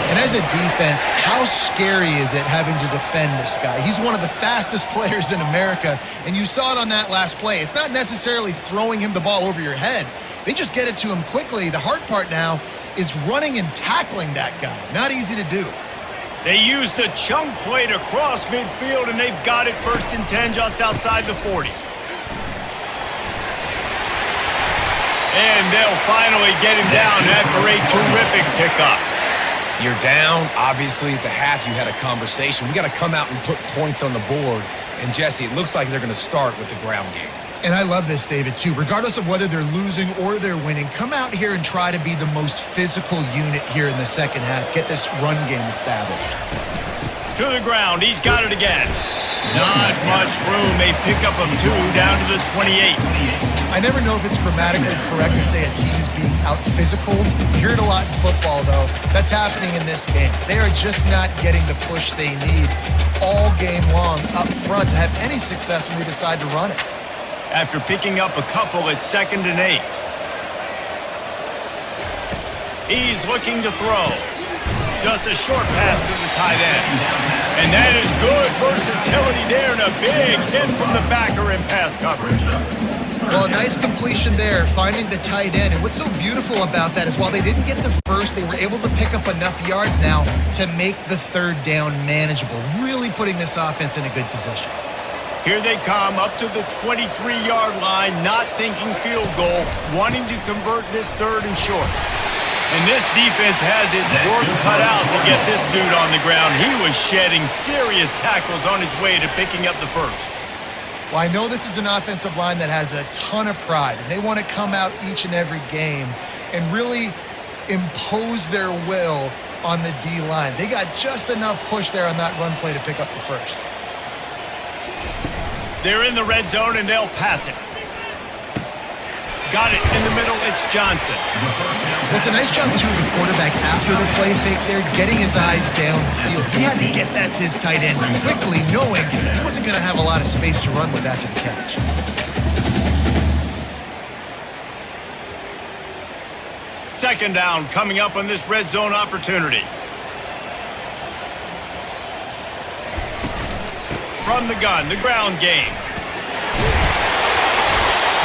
And as a defense, how scary is it having to defend this guy? He's one of the fastest players in America, and you saw it on that last play. It's not necessarily throwing him the ball over your head. They just get it to him quickly. The hard part now is running and tackling that guy. Not easy to do. They used a chunk play to cross midfield, and they've got it 1st and 10 just outside the 40. And they'll finally get him down after a terrific pickup. You're down. Obviously, at the half, you had a conversation. We got to come out and put points on the board. And, Jesse, it looks like they're going to start with the ground game. And I love this, David, too. Regardless of whether they're losing or they're winning, come out here and try to be the most physical unit here in the second half. Get this run game established. To the ground. He's got it again. Not much room. A pickup of 2 down to the 28. I never know if it's grammatically correct to say a team's being out-physicaled. You hear it a lot in football, though. That's happening in this game. They are just not getting the push they need all game long up front to have any success when they decide to run it. After picking up a couple at 2nd and 8. He's looking to throw. Just a short pass to the tight end. And that is good versatility there, and a big hit from the backer in pass coverage. Well, a nice completion there, finding the tight end. And what's so beautiful about that is while they didn't get the first, they were able to pick up enough yards now to make the 3rd down manageable, really putting this offense in a good position. Here they come up to the 23-yard line, not thinking field goal, wanting to convert this 3rd and short. And this defense has its work cut out to get this dude on the ground. He was shedding serious tackles on his way to picking up the first. Well, I know this is an offensive line that has a ton of pride, and they want to come out each and every game and really impose their will on the D-line. They got just enough push there on that run play to pick up the first. They're in the red zone, and they'll pass it. Got it in the middle. It's Johnson. Well, it's a nice job, too, of the quarterback after the play fake there, getting his eyes down the field. He had to get that to his tight end quickly, knowing he wasn't going to have a lot of space to run with after the catch. Second down coming up on this red zone opportunity. From the gun, the ground game.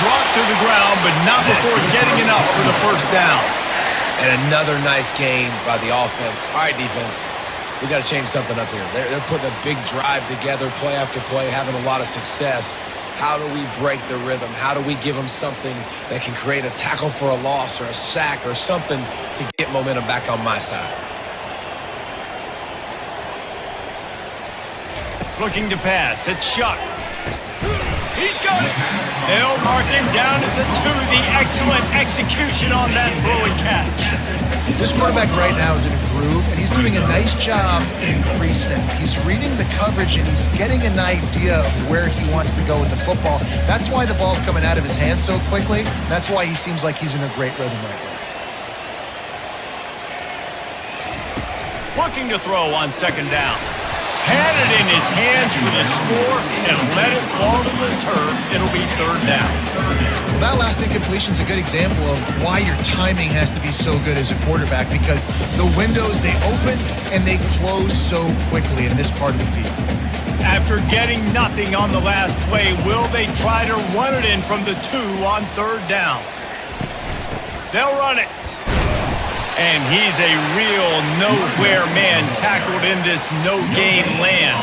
Brought to the ground, but not before getting enough for the 1st down. And another nice game by the offense. All right, defense, we got to change something up here. They're putting a big drive together, play after play, having a lot of success. How do we break the rhythm? How do we give them something that can create a tackle for a loss or a sack or something to get momentum back on my side? Looking to pass. It's Shuck. He's got it. They'll mark him down at the 2. The excellent execution on that throw and catch. This quarterback right now is in a groove, and he's doing a nice job in pre-snap. He's reading the coverage, and he's getting an idea of where he wants to go with the football. That's why the ball's coming out of his hands so quickly. That's why he seems like he's in a great rhythm right now. Looking to throw on 2nd down. Had it in his hands for the score and let it fall to the turf. It'll be 3rd down. Well, that last incompletion is a good example of why your timing has to be so good as a quarterback, because the windows, they open and they close so quickly in this part of the field. After getting nothing on the last play, will they try to run it in from the 2 on 3rd down? They'll run it. And he's a real nowhere man tackled in this no-gain land.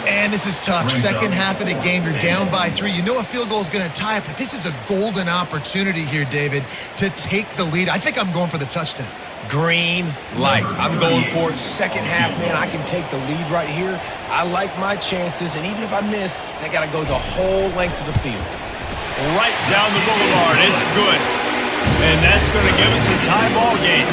And this is tough. Second half of the game, you're down by 3. You know a field goal is going to tie it, but this is a golden opportunity here, David, to take the lead. I think I'm going for the touchdown. Green light. I'm going for it. Second half, man, I can take the lead right here. I like my chances, and even if I miss, I got to go the whole length of the field. Right down the boulevard. It's good. And that's going to give us a tie ball game.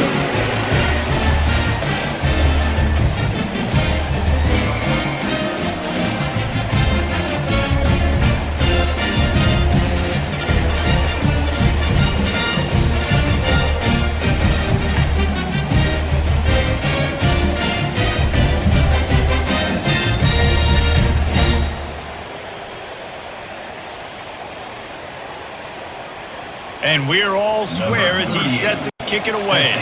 And we're all square as he's set to kick it away.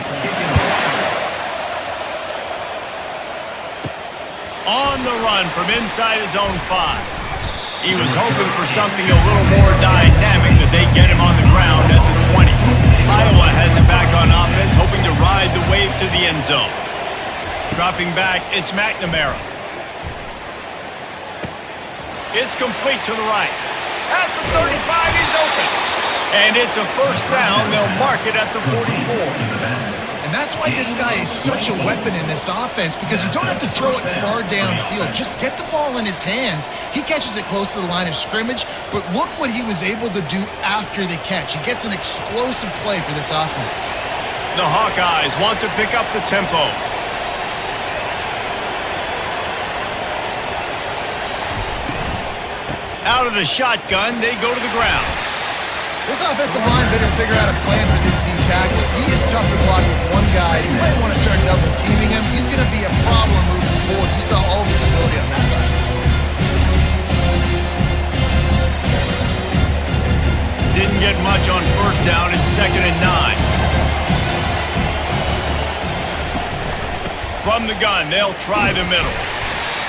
On the run from inside his own 5. He was hoping for something a little more dynamic, that they get him on the ground at the 20. Iowa has it back on offense, hoping to ride the wave to the end zone. Dropping back, it's McNamara. It's complete to the right. At the 35, he's open. And it's a first down. They'll mark it at the 44. And that's why this guy is such a weapon in this offense, because you don't have to throw it far downfield. Just get the ball in his hands. He catches it close to the line of scrimmage, but look what he was able to do after the catch. He gets an explosive play for this offense. The Hawkeyes want to pick up the tempo. Out of the shotgun, they go to the ground. This offensive line better figure out a plan for this D tackle. He is tough to block with one guy. You might want to start double teaming him. He's going to be a problem moving forward. You saw all of his ability on that last play. Didn't get much on first down. It's 2nd and 9. From the gun, they'll try the middle.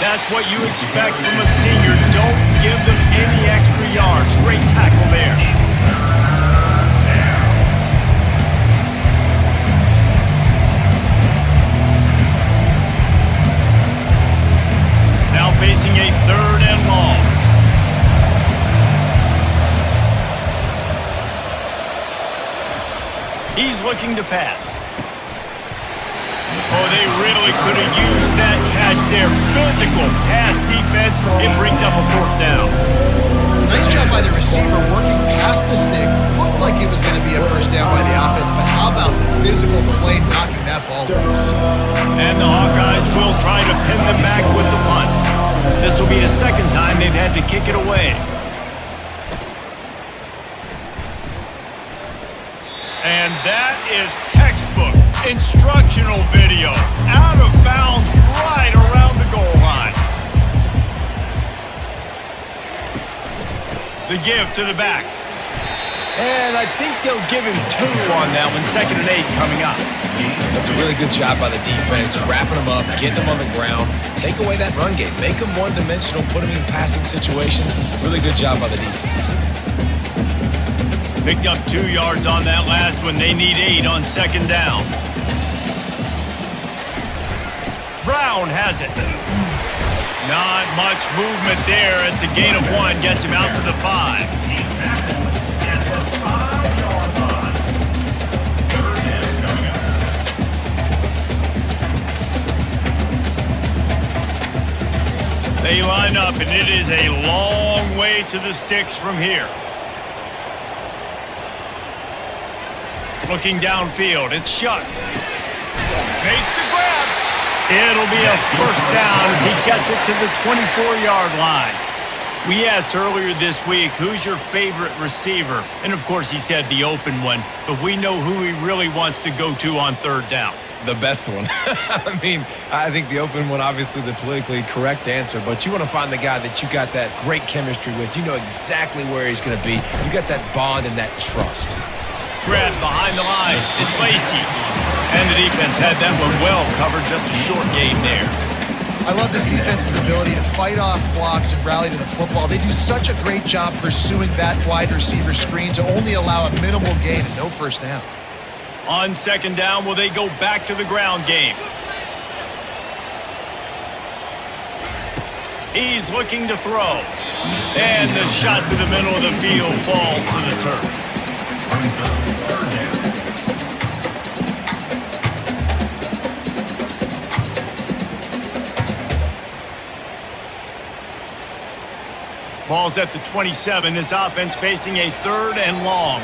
That's what you expect from a senior. Don't give them any extra yards. Great tackle there. Now facing a 3rd and long. He's looking to pass. Oh, they really could have used that catch there. Physical pass defense. It brings up a 4th down. It's a nice job by the receiver working past the sticks. Looked like it was going to be a first down by the offense, but how about the physical play knocking that ball loose? And the Hawkeyes will try to pin them back with the punt. This will be the 2nd time they've had to kick it away. And that is textbook instructional video. Out of bounds right around the goal line. The give to the back. And I think they'll give him 2 on that one. 2nd and 8 coming up. That's a really good job by the defense, wrapping them up, getting them on the ground. Take away that run game. Make them one-dimensional, put them in passing situations. Really good job by the defense. Picked up 2 yards on that last one. They need 8 on 2nd down. Brown has it. Not much movement there. It's a gain of 1. Gets him out to the 5. He's tackled at the 5-yard line. 3rd down coming up. They line up, and it is a long way to the sticks from here. Looking downfield, it's Shuck. Makes the grab. It'll be a first down as he gets it to the 24-yard line. We asked earlier this week, who's your favorite receiver? And of course he said the open one, but we know who he really wants to go to on 3rd down. The best one. I mean, I think the open one, obviously the politically correct answer, but you want to find the guy that you got that great chemistry with. You know exactly where he's going to be. You got that bond and that trust. Grab behind the line. It's Lacey. And the defense had that one well covered. Just a short gain there. I love this defense's ability to fight off blocks and rally to the football. They do such a great job pursuing that wide receiver screen to only allow a minimal gain and no first down. On 2nd down, will they go back to the ground game? He's looking to throw. And the shot to the middle of the field falls to the turf. Brings up 3rd down. Ball's at the 27. This offense facing a 3rd and long.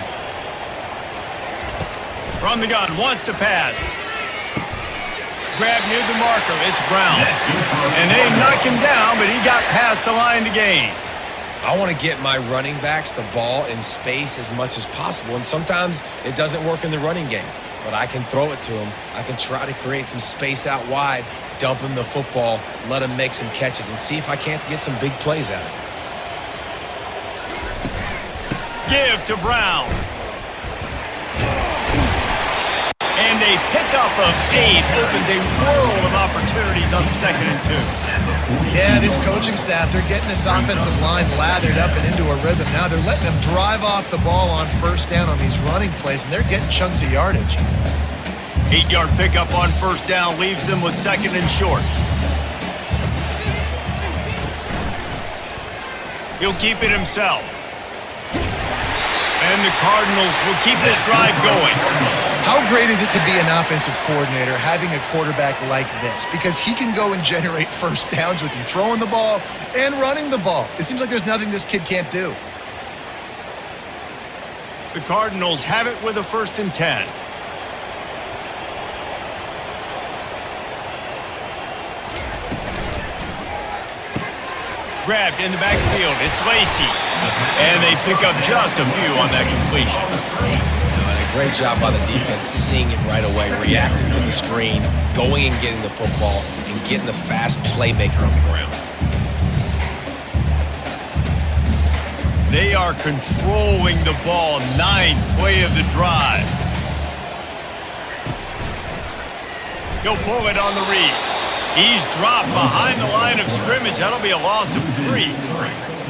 From the gun, wants to pass. Grab near the marker. It's Brown. And they knock him down, but he got past the line to gain. I want to get my running backs the ball in space as much as possible, and sometimes it doesn't work in the running game, but I can throw it to them. I can try to create some space out wide, dump him the football, let him make some catches, and see if I can't get some big plays out of it. Give to Brown. a pickup of 8 opens a world of opportunities on 2nd and 2. Yeah, this coaching staff, they're getting this offensive line lathered up and into a rhythm. Now they're letting them drive off the ball on 1st down on these running plays, and they're getting chunks of yardage. 8-yard pickup on 1st down leaves them with 2nd and short. He'll keep it himself. And the Cardinals will keep this drive going. How great is it to be an offensive coordinator having a quarterback like this? Because he can go and generate 1st downs with you throwing the ball and running the ball. It seems like there's nothing this kid can't do. The Cardinals have it with a 1st and 10. Grabbed in the backfield. It's Lacey. And they pick up just a few on that completion. A great job by the defense, seeing it right away, reacting to the screen, going and getting the football, and getting the fast playmaker on the ground. They are controlling the ball. 9th play of the drive. He'll pull it on the read. He's dropped behind the line of scrimmage. That'll be a loss of 3.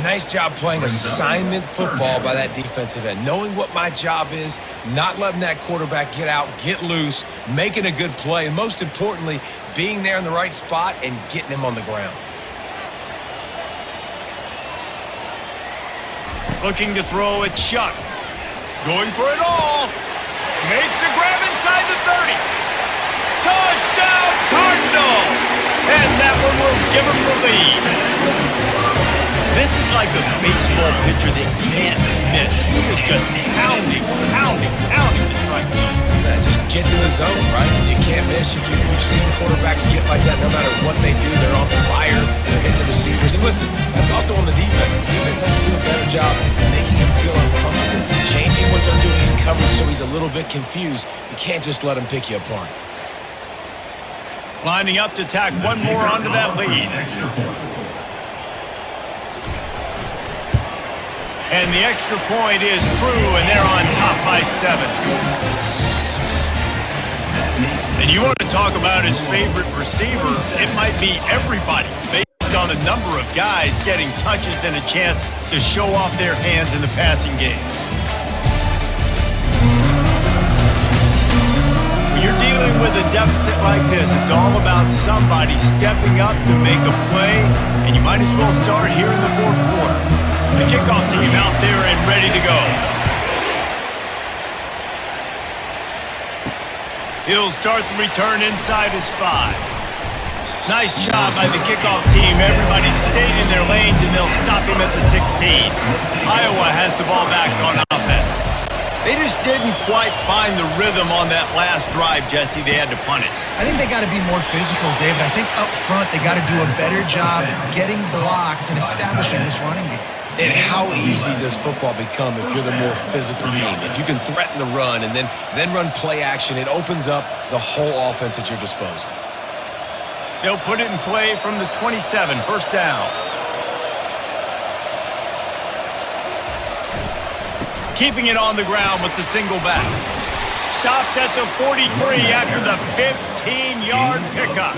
Nice job playing assignment football by that defensive end. Knowing what my job is, not letting that quarterback get out, get loose, making a good play, and most importantly, being there in the right spot and getting him on the ground. Looking to throw it, Shuck. Going for it all. Makes the grab inside the 30. Touchdown, Cardinals! And that one will give them the lead. This is like a baseball pitcher that can't miss. He is just pounding the strike zone. That just gets in the zone, right? You can't miss. You've seen quarterbacks get like that no matter what they do. They're on fire. They're hitting the receivers. And listen, that's also on the defense. The defense has to do a better job making him feel uncomfortable, changing what they're doing in coverage so he's a little bit confused. You can't just let him pick you apart. Lining up to tack one more onto that lead. And the extra point is true, and they're on top by 7. And you want to talk about his favorite receiver, it might be everybody based on the number of guys getting touches and a chance to show off their hands in the passing game. When you're dealing with a deficit like this, it's all about somebody stepping up to make a play, and you might as well start here in the 4th quarter. The kickoff team out there and ready to go. He'll start the return inside his 5. Nice job by the kickoff team. Everybody stayed in their lanes, and they'll stop him at the 16. Iowa has the ball back on offense. They just didn't quite find the rhythm on that last drive, Jesse. They had to punt it. I think they got to be more physical, David. I think up front they got to do a better job getting blocks and establishing this running game. And how easy does football become if you're the more physical team? If you can threaten the run and then run play action, it opens up the whole offense at your disposal. They'll put it in play from the 27, 1st down. Keeping it on the ground with the single back. Stopped at the 43 after the 15-yard pickup.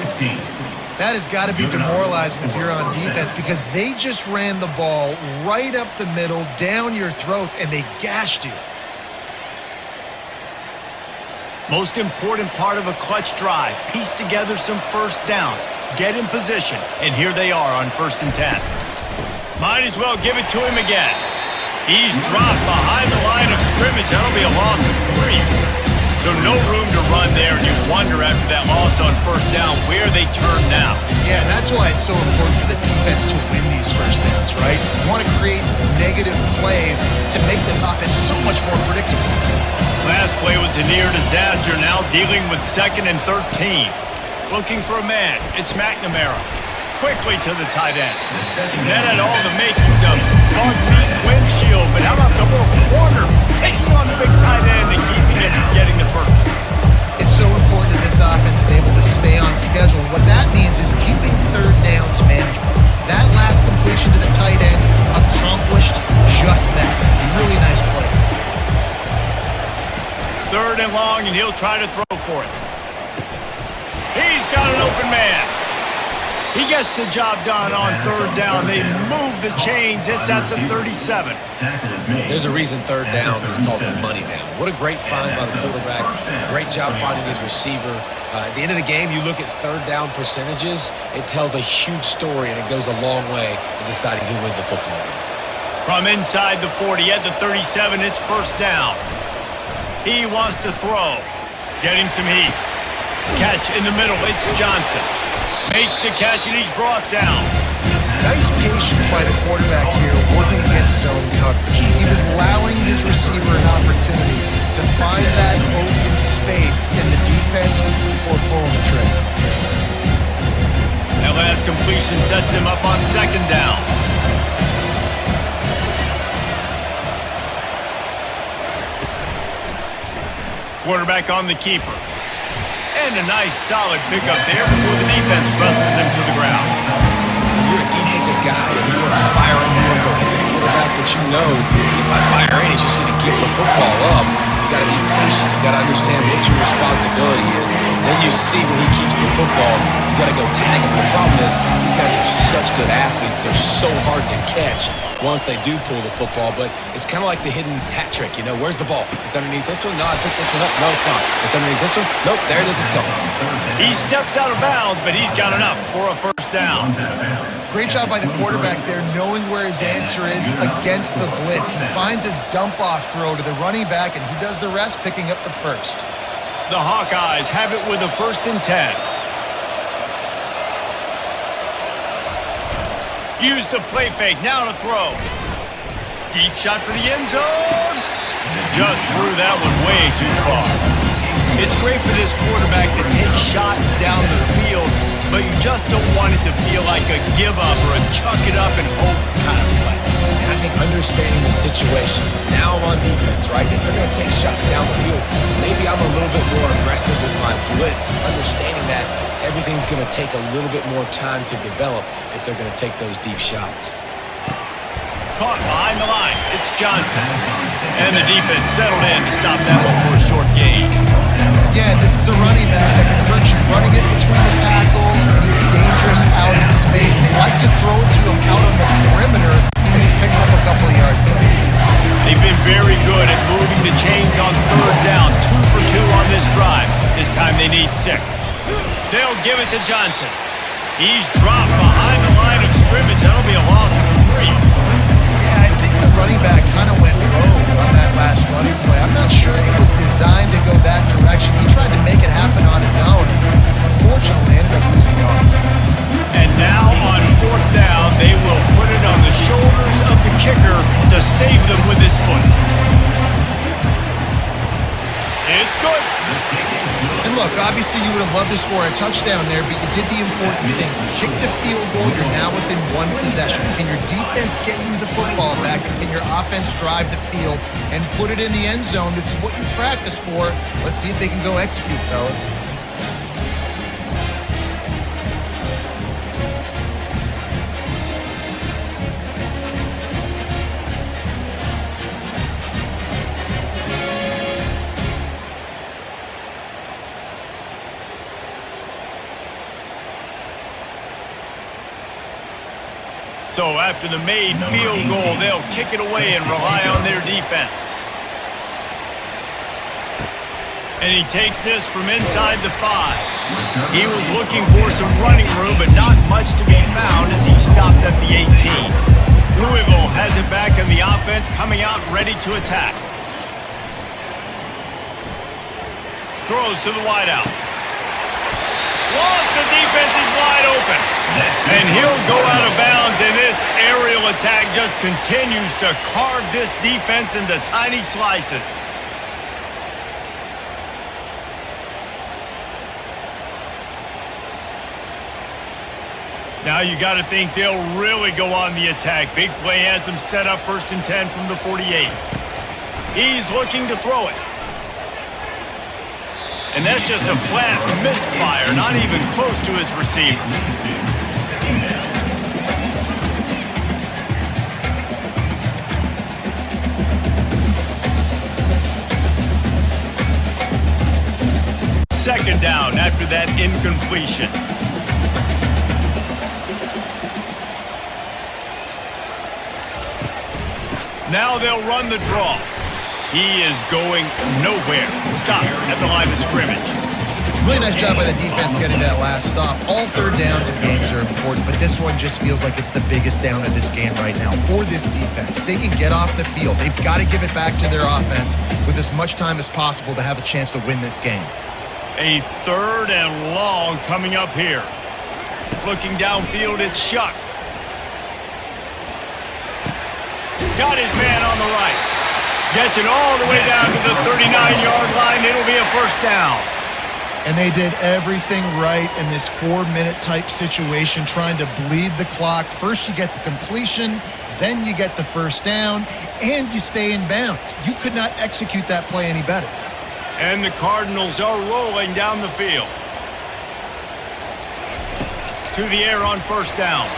That has got to be demoralizing if you're on defense because they just ran the ball right up the middle, down your throats, and they gashed you. Most important part of a clutch drive, piece together some 1st downs, get in position, and here they are on 1st and 10. Might as well give it to him again. He's dropped behind the line of scrimmage. That'll be a loss of 3. So no room to run there, and you wonder after that loss on 1st down where they turn now. Yeah, and that's why it's so important for the defense to win these 1st downs, right? You want to create negative plays to make this offense so much more predictable. Last play was a near disaster, now dealing with 2nd and 13. Looking for a man, it's McNamara. Quickly to the tight end. That had all the makings of dog-meat windshield, but how about the little corner taking on the big tight end and keeping it from getting the 1st? It's so important that this offense is able to stay on schedule. What that means is keeping 3rd downs management. That last completion to the tight end accomplished just that. Really nice play. 3rd and long, and he'll try to throw for it. He's got an open man. He gets the job done on third down. They move the chains. It's at the 37. There's a reason third down is called the money down. What a great find by the quarterback. Great job finding his receiver. At the end of the game, you look at third down percentages. It tells a huge story, and it goes a long way in deciding who wins a football game. From inside the 40 at the 37, it's first down. He wants to throw. Getting some heat. Catch in the middle. It's Johnson. Makes the catch, and he's brought down. Nice patience by the quarterback here working against zone coverage. He was allowing his receiver an opportunity to find that open space in the defense before pulling the trigger. That last completion sets him up on second down. Quarterback on the keeper. And a nice solid pickup there before the defense wrestles him to the ground. You're a defensive guy and you want to fire in, you want to go hit the quarterback, but you know if I fire in, he's just going to give the football up. You got to be patient. You got to understand what your responsibility is. Then you see when he keeps the football, you got to go tag him. The problem is these guys are such good athletes. They're so hard to catch once they do pull the football, but it's kind of like the hidden hat trick. You know, where's the ball? It's underneath this one. No, I picked this one up. No, it's gone. It's underneath this one. Nope, there it is. It's gone. He steps out of bounds, but he's got enough for a first down. Great job by the quarterback there, knowing where his answer is against the blitz. He finds his dump-off throw to the running back, and he does the rest, picking up the first. The Hawkeyes have it with a 1st and 10. Use the play fake, now to throw. Deep shot for the end zone. Just threw that one way too far. It's great for this quarterback to take shots down the field, but you just don't want it to feel like a give-up or a chuck it up and hope kind of play. And I think understanding the situation, now I'm on defense, right? If they're going to take shots down the field, maybe I'm a little bit more aggressive with my blitz, understanding that everything's going to take a little bit more time to develop if they're going to take those deep shots. Caught behind the line. It's Johnson. And the defense settled in to stop that one for a short gain. Again, this is a running back that can hurt you running it between the tackles, and he's dangerous out in space. They like to throw it to him out on the perimeter as he picks up a couple of yards there. They've been very good at moving the chains on third down. 2 for 2 on this drive. This time they need 6. They'll give it to Johnson. He's dropped behind the line of scrimmage. That'll be a loss of 3. Yeah, I think the running back kind of went rogue on that last running play. I'm not sure it was designed to go that direction. He tried to make it happen on his own. Unfortunately, ended up losing yards. And now on 4th down, they will put it on the shoulders of the kicker to save them with his foot. It's good. And look, obviously you would have loved to score a touchdown there, but you did the important thing. Kicked a field goal, you're now within 1 possession. Can your defense get you the football back? Can your offense drive the field and put it in the end zone? This is what you practice for. Let's see if they can go execute, fellas. So after the made field goal, they'll kick it away and rely on their defense. And he takes this from inside the 5. He was looking for some running room, but not much to be found as he stopped at the 18. Louisville has it back in the offense, coming out ready to attack. Throws to the wideout. Lost, the defense is wide open. And he'll go out of bounds, and this aerial attack just continues to carve this defense into tiny slices. Now you got to think they'll really go on the attack. Big play has them set up 1st and 10 from the 48. He's looking to throw it. And that's just a flat misfire, not even close to his receiver. second down after that incompletion. Now they'll run the draw. He is going nowhere. Stop at the line of scrimmage. Really nice job by the defense getting that last stop. All third downs in games are important, but this one just feels like it's the biggest down of this game right now for this defense. If they can get off the field, they've got to give it back to their offense with as much time as possible to have a chance to win this game. A third and long coming up here. Looking downfield, it's Shuck. Got his man on the right. Gets it all the way down to the 39-yard line. It'll be a first down. And they did everything right in this 4-minute type situation, trying to bleed the clock. First you get the completion, then you get the first down, and you stay in bounds. You could not execute that play any better. And the Cardinals are rolling down the field. To the air on first down.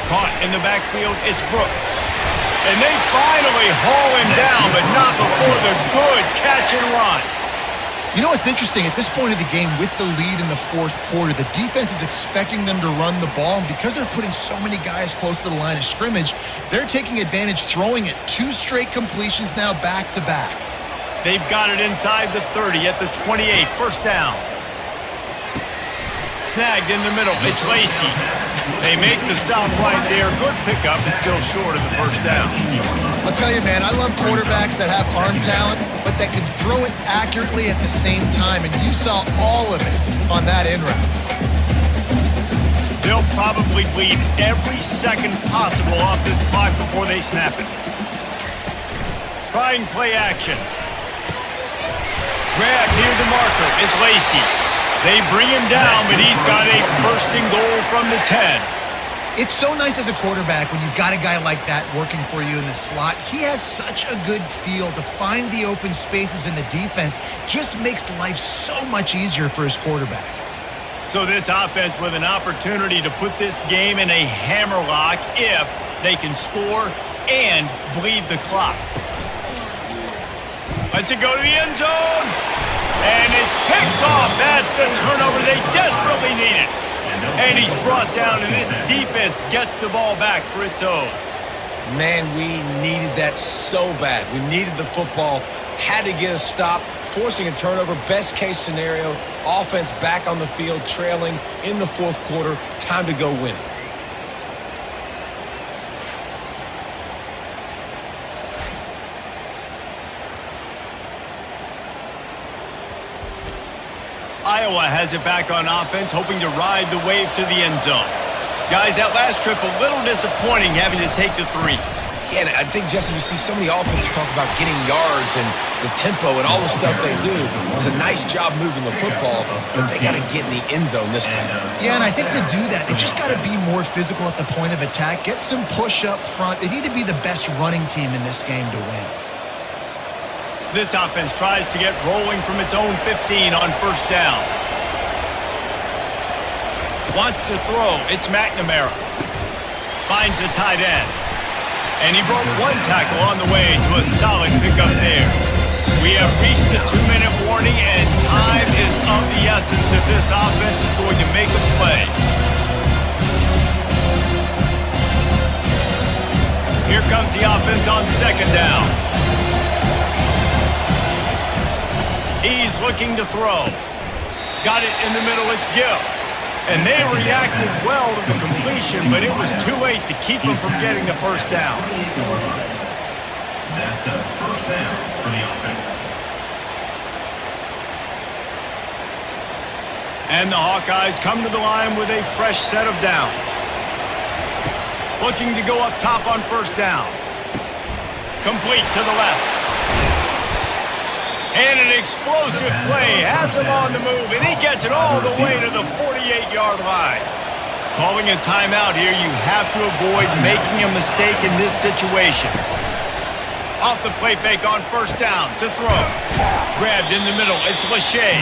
Caught in the backfield, it's Brooks. And they finally haul him down, but not before the good catch and run. You know what's interesting? At this point of the game, with the lead in the fourth quarter, the defense is expecting them to run the ball, and because they're putting so many guys close to the line of scrimmage, they're taking advantage, throwing it. 2 straight completions now back-to-back. They've got it inside the 30 at the 28, first down. Snagged in the middle, it's Lacey. They make the stop right there. Good pickup, it's still short of the first down. I'll tell you, man, I love quarterbacks that have arm talent, but that can throw it accurately at the same time, and you saw all of it on that in route. They'll probably bleed every second possible off this clock before they snap it. Trying play action. Grab near the marker, it's Lacey. They bring him down, but he's got a first and goal from the 10. It's so nice as a quarterback when you've got a guy like that working for you in the slot. He has such a good feel to find the open spaces in the defense. Just makes life so much easier for his quarterback. So this offense with an opportunity to put this game in a hammerlock if they can score and bleed the clock. Lets it go to the end zone. And it's picked off. That's the turnover they desperately needed. And he's brought down, and this defense gets the ball back for its own. Man, we needed that so bad. We needed the football, had to get a stop, forcing a turnover. Best case scenario, offense back on the field, trailing in the fourth quarter. Time to go win it. Iowa has it back on offense, hoping to ride the wave to the end zone. Guys, that last trip a little disappointing having to take the 3. Yeah, and I think, Jesse, you see so many offenses talk about getting yards and the tempo and all the stuff they do. It was a nice job moving the football, but they got to get in the end zone this time. Yeah, and I think to do that, they just got to be more physical at the point of attack, get some push up front. They need to be the best running team in this game to win. This offense tries to get rolling from its own 15 on first down. Wants to throw. It's McNamara. Finds a tight end. And he broke 1 tackle on the way to a solid pickup there. We have reached the 2-minute warning, and time is of the essence if this offense is going to make a play. Here comes the offense on second down. He's looking to throw. Got it in the middle, it's Gill. And they reacted well to the completion, but it was too late to keep them from getting the first down. That's a first down for the offense. And the Hawkeyes come to the line with a fresh set of downs. Looking to go up top on first down. Complete to the left. And an explosive play has him on the move, and he gets it all the way to the 48-yard line. Calling a timeout here, you have to avoid making a mistake in this situation. Off the play fake on first down to throw. Grabbed in the middle, it's Lachey.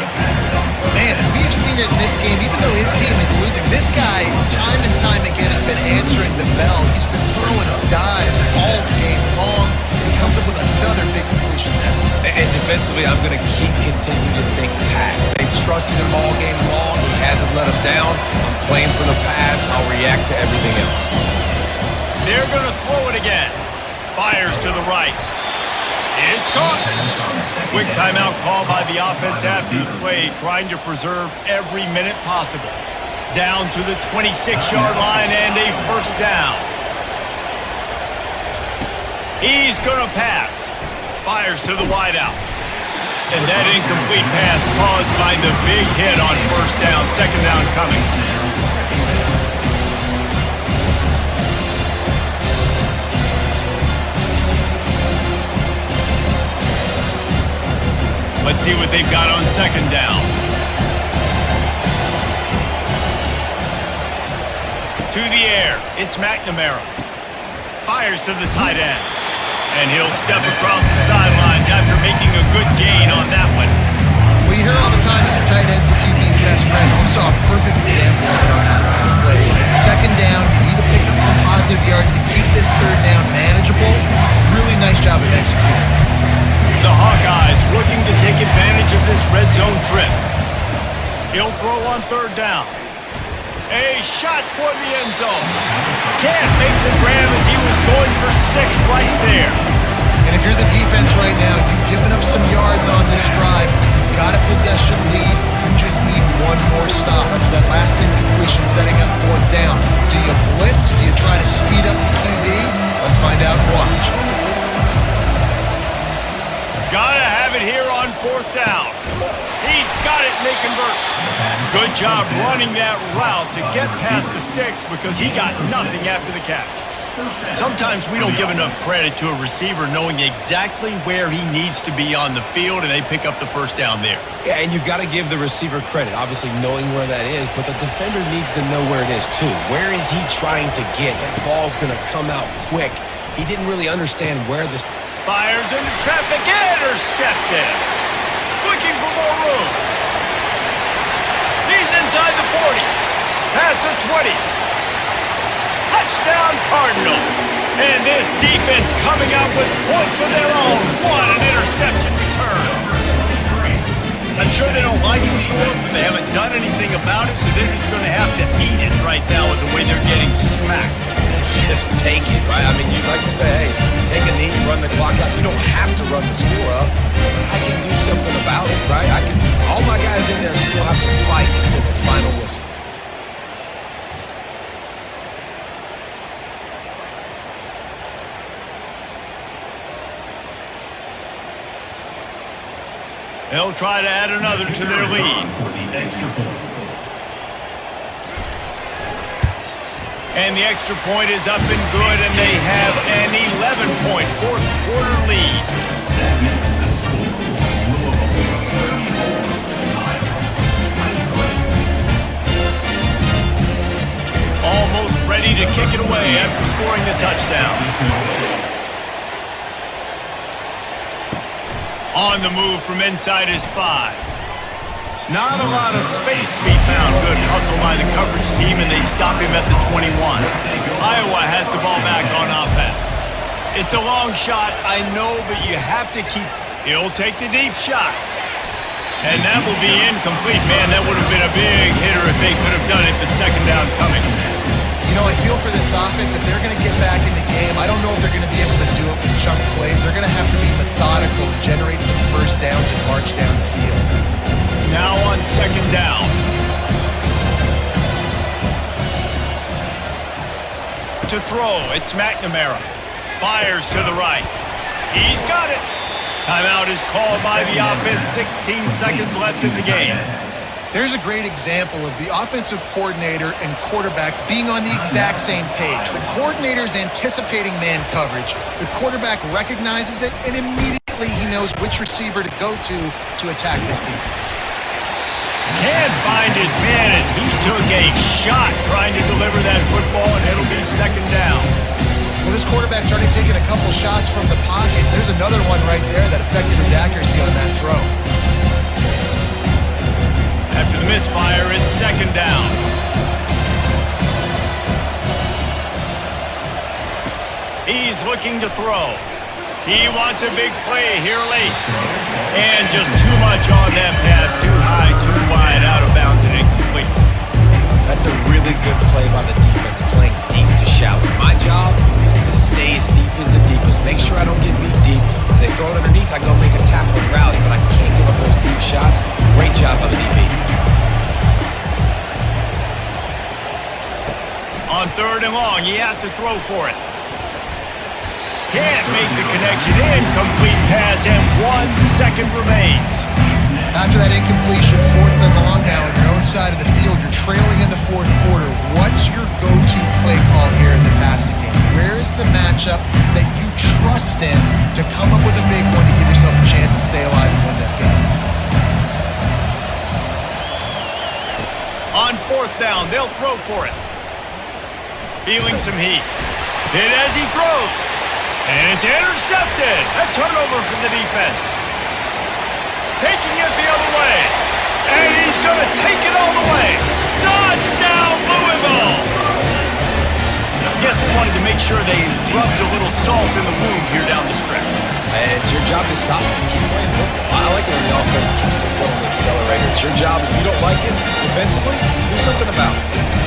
Man, we've seen it in this game, even though his team is losing. This guy, time and time again, has been answering the bell. He's been throwing dimes all game long. He comes up with another big completion there. And defensively, I'm going to keep continuing to think pass. They've trusted him all game long. He hasn't let him down. I'm playing for the pass. I'll react to everything else. They're going to throw it again. Fires to the right. It's caught. Quick timeout call by the offense after the play, trying to preserve every minute possible. Down to the 26-yard line and a first down. He's going to pass. Fires to the wideout. And that incomplete pass caused by the big hit on first down. Second down coming. Let's see what they've got on second down. To the air, it's McNamara. Fires to the tight end. And he'll step across the sidelines after making a good gain on that one. Well, you hear all the time that the tight end's the QB's best friend. You saw a perfect example of it on that last play. When it's second down, you need to pick up some positive yards to keep this third down manageable. Really nice job of executing. The Hawkeyes looking to take advantage of this red zone trip. He'll throw on third down. A shot toward the end zone. Can't make the grab as he was going for 6 right there. And if you're the defense right now, you've given up some yards on this drive. You've got a possession lead. You just need one more stop after that last incompletion setting up fourth down. Do you blitz? Do you try to speed up the QB? Let's find out and watch. Gotta have it here on fourth down. He's got it, and they convert. Good job running that route to get past the sticks because he got nothing after the catch. Sometimes we don't give enough credit to a receiver knowing exactly where he needs to be on the field, and they pick up the first down there. Yeah, and you got to give the receiver credit, obviously knowing where that is, but the defender needs to know where it is too. Where is he trying to get? That ball's going to come out quick. He didn't really understand where the... Fires into traffic, intercepted. Looking for more room. He's inside the 40. Past the 20. Touchdown Cardinals. And this defense coming up with points of their own. What an interception return. I'm sure they don't like the score, but they haven't done anything about it, so they're just going to have to eat it right now with the way they're getting smacked. Just take it, right? I mean, you'd like to say, hey, take a knee, run the clock out. You don't have to run the score up, but I can do something about it, right? All my guys in there still have to fight until the final whistle. They'll try to add another to their lead. And the extra point is up and good, and they have an 11-point fourth-quarter lead. That makes the score Louisville 34, Iowa 23. Almost ready to kick it away after scoring the touchdown. On the move from inside his 5. Not a lot of space to be found. Good hustle by the coverage team, and they stop him at the 21. Iowa has the ball back on offense. It's a long shot, I know, but you have to keep... He'll take the deep shot. And that will be incomplete, man. That would have been a big hitter if they could have done it, but second down coming. You know, I feel for this offense, if they're going to get back in the game, I don't know if they're going to be able to do it with chunk plays. They're going to have to be methodical and generate some first downs and march down the field. Now on second down. To throw, it's McNamara. Fires to the right. He's got it. Timeout is called by the offense. 16 seconds left in the game. There's a great example of the offensive coordinator and quarterback being on the exact same page. The coordinator's anticipating man coverage. The quarterback recognizes it, and immediately he knows which receiver to go to attack this defense. Can't find his man as he took a shot trying to deliver that football, and it'll be second down. Well, this quarterback's already taken a couple shots from the pocket. There's another one right there that affected his accuracy on that throw. After the misfire, it's second down. He's looking to throw. He wants a big play here late. And just too much on that pass. Too high, too wide. and long. He has to throw for it. Can't make the connection. Incomplete pass, and 1 second remains. After that incompletion, 4th and long now on your own side of the field, you're trailing in the 4th quarter. What's your go-to play call here in the passing game? Where is the matchup that you trust in to come up with a big one to give yourself a chance to stay alive and win this game? On 4th down, they'll throw for it. Feeling some heat. Hit as he throws. And it's intercepted. A turnover from the defense. Taking it the other way. And he's going to take it all the way. Touchdown, Louisville! Guess they wanted to make sure they rubbed a little salt in the wound here down the stretch. And it's your job to stop it. Keep playing football. I like when the offense keeps the foot on the accelerator. It's your job. If you don't like it defensively, do something about it.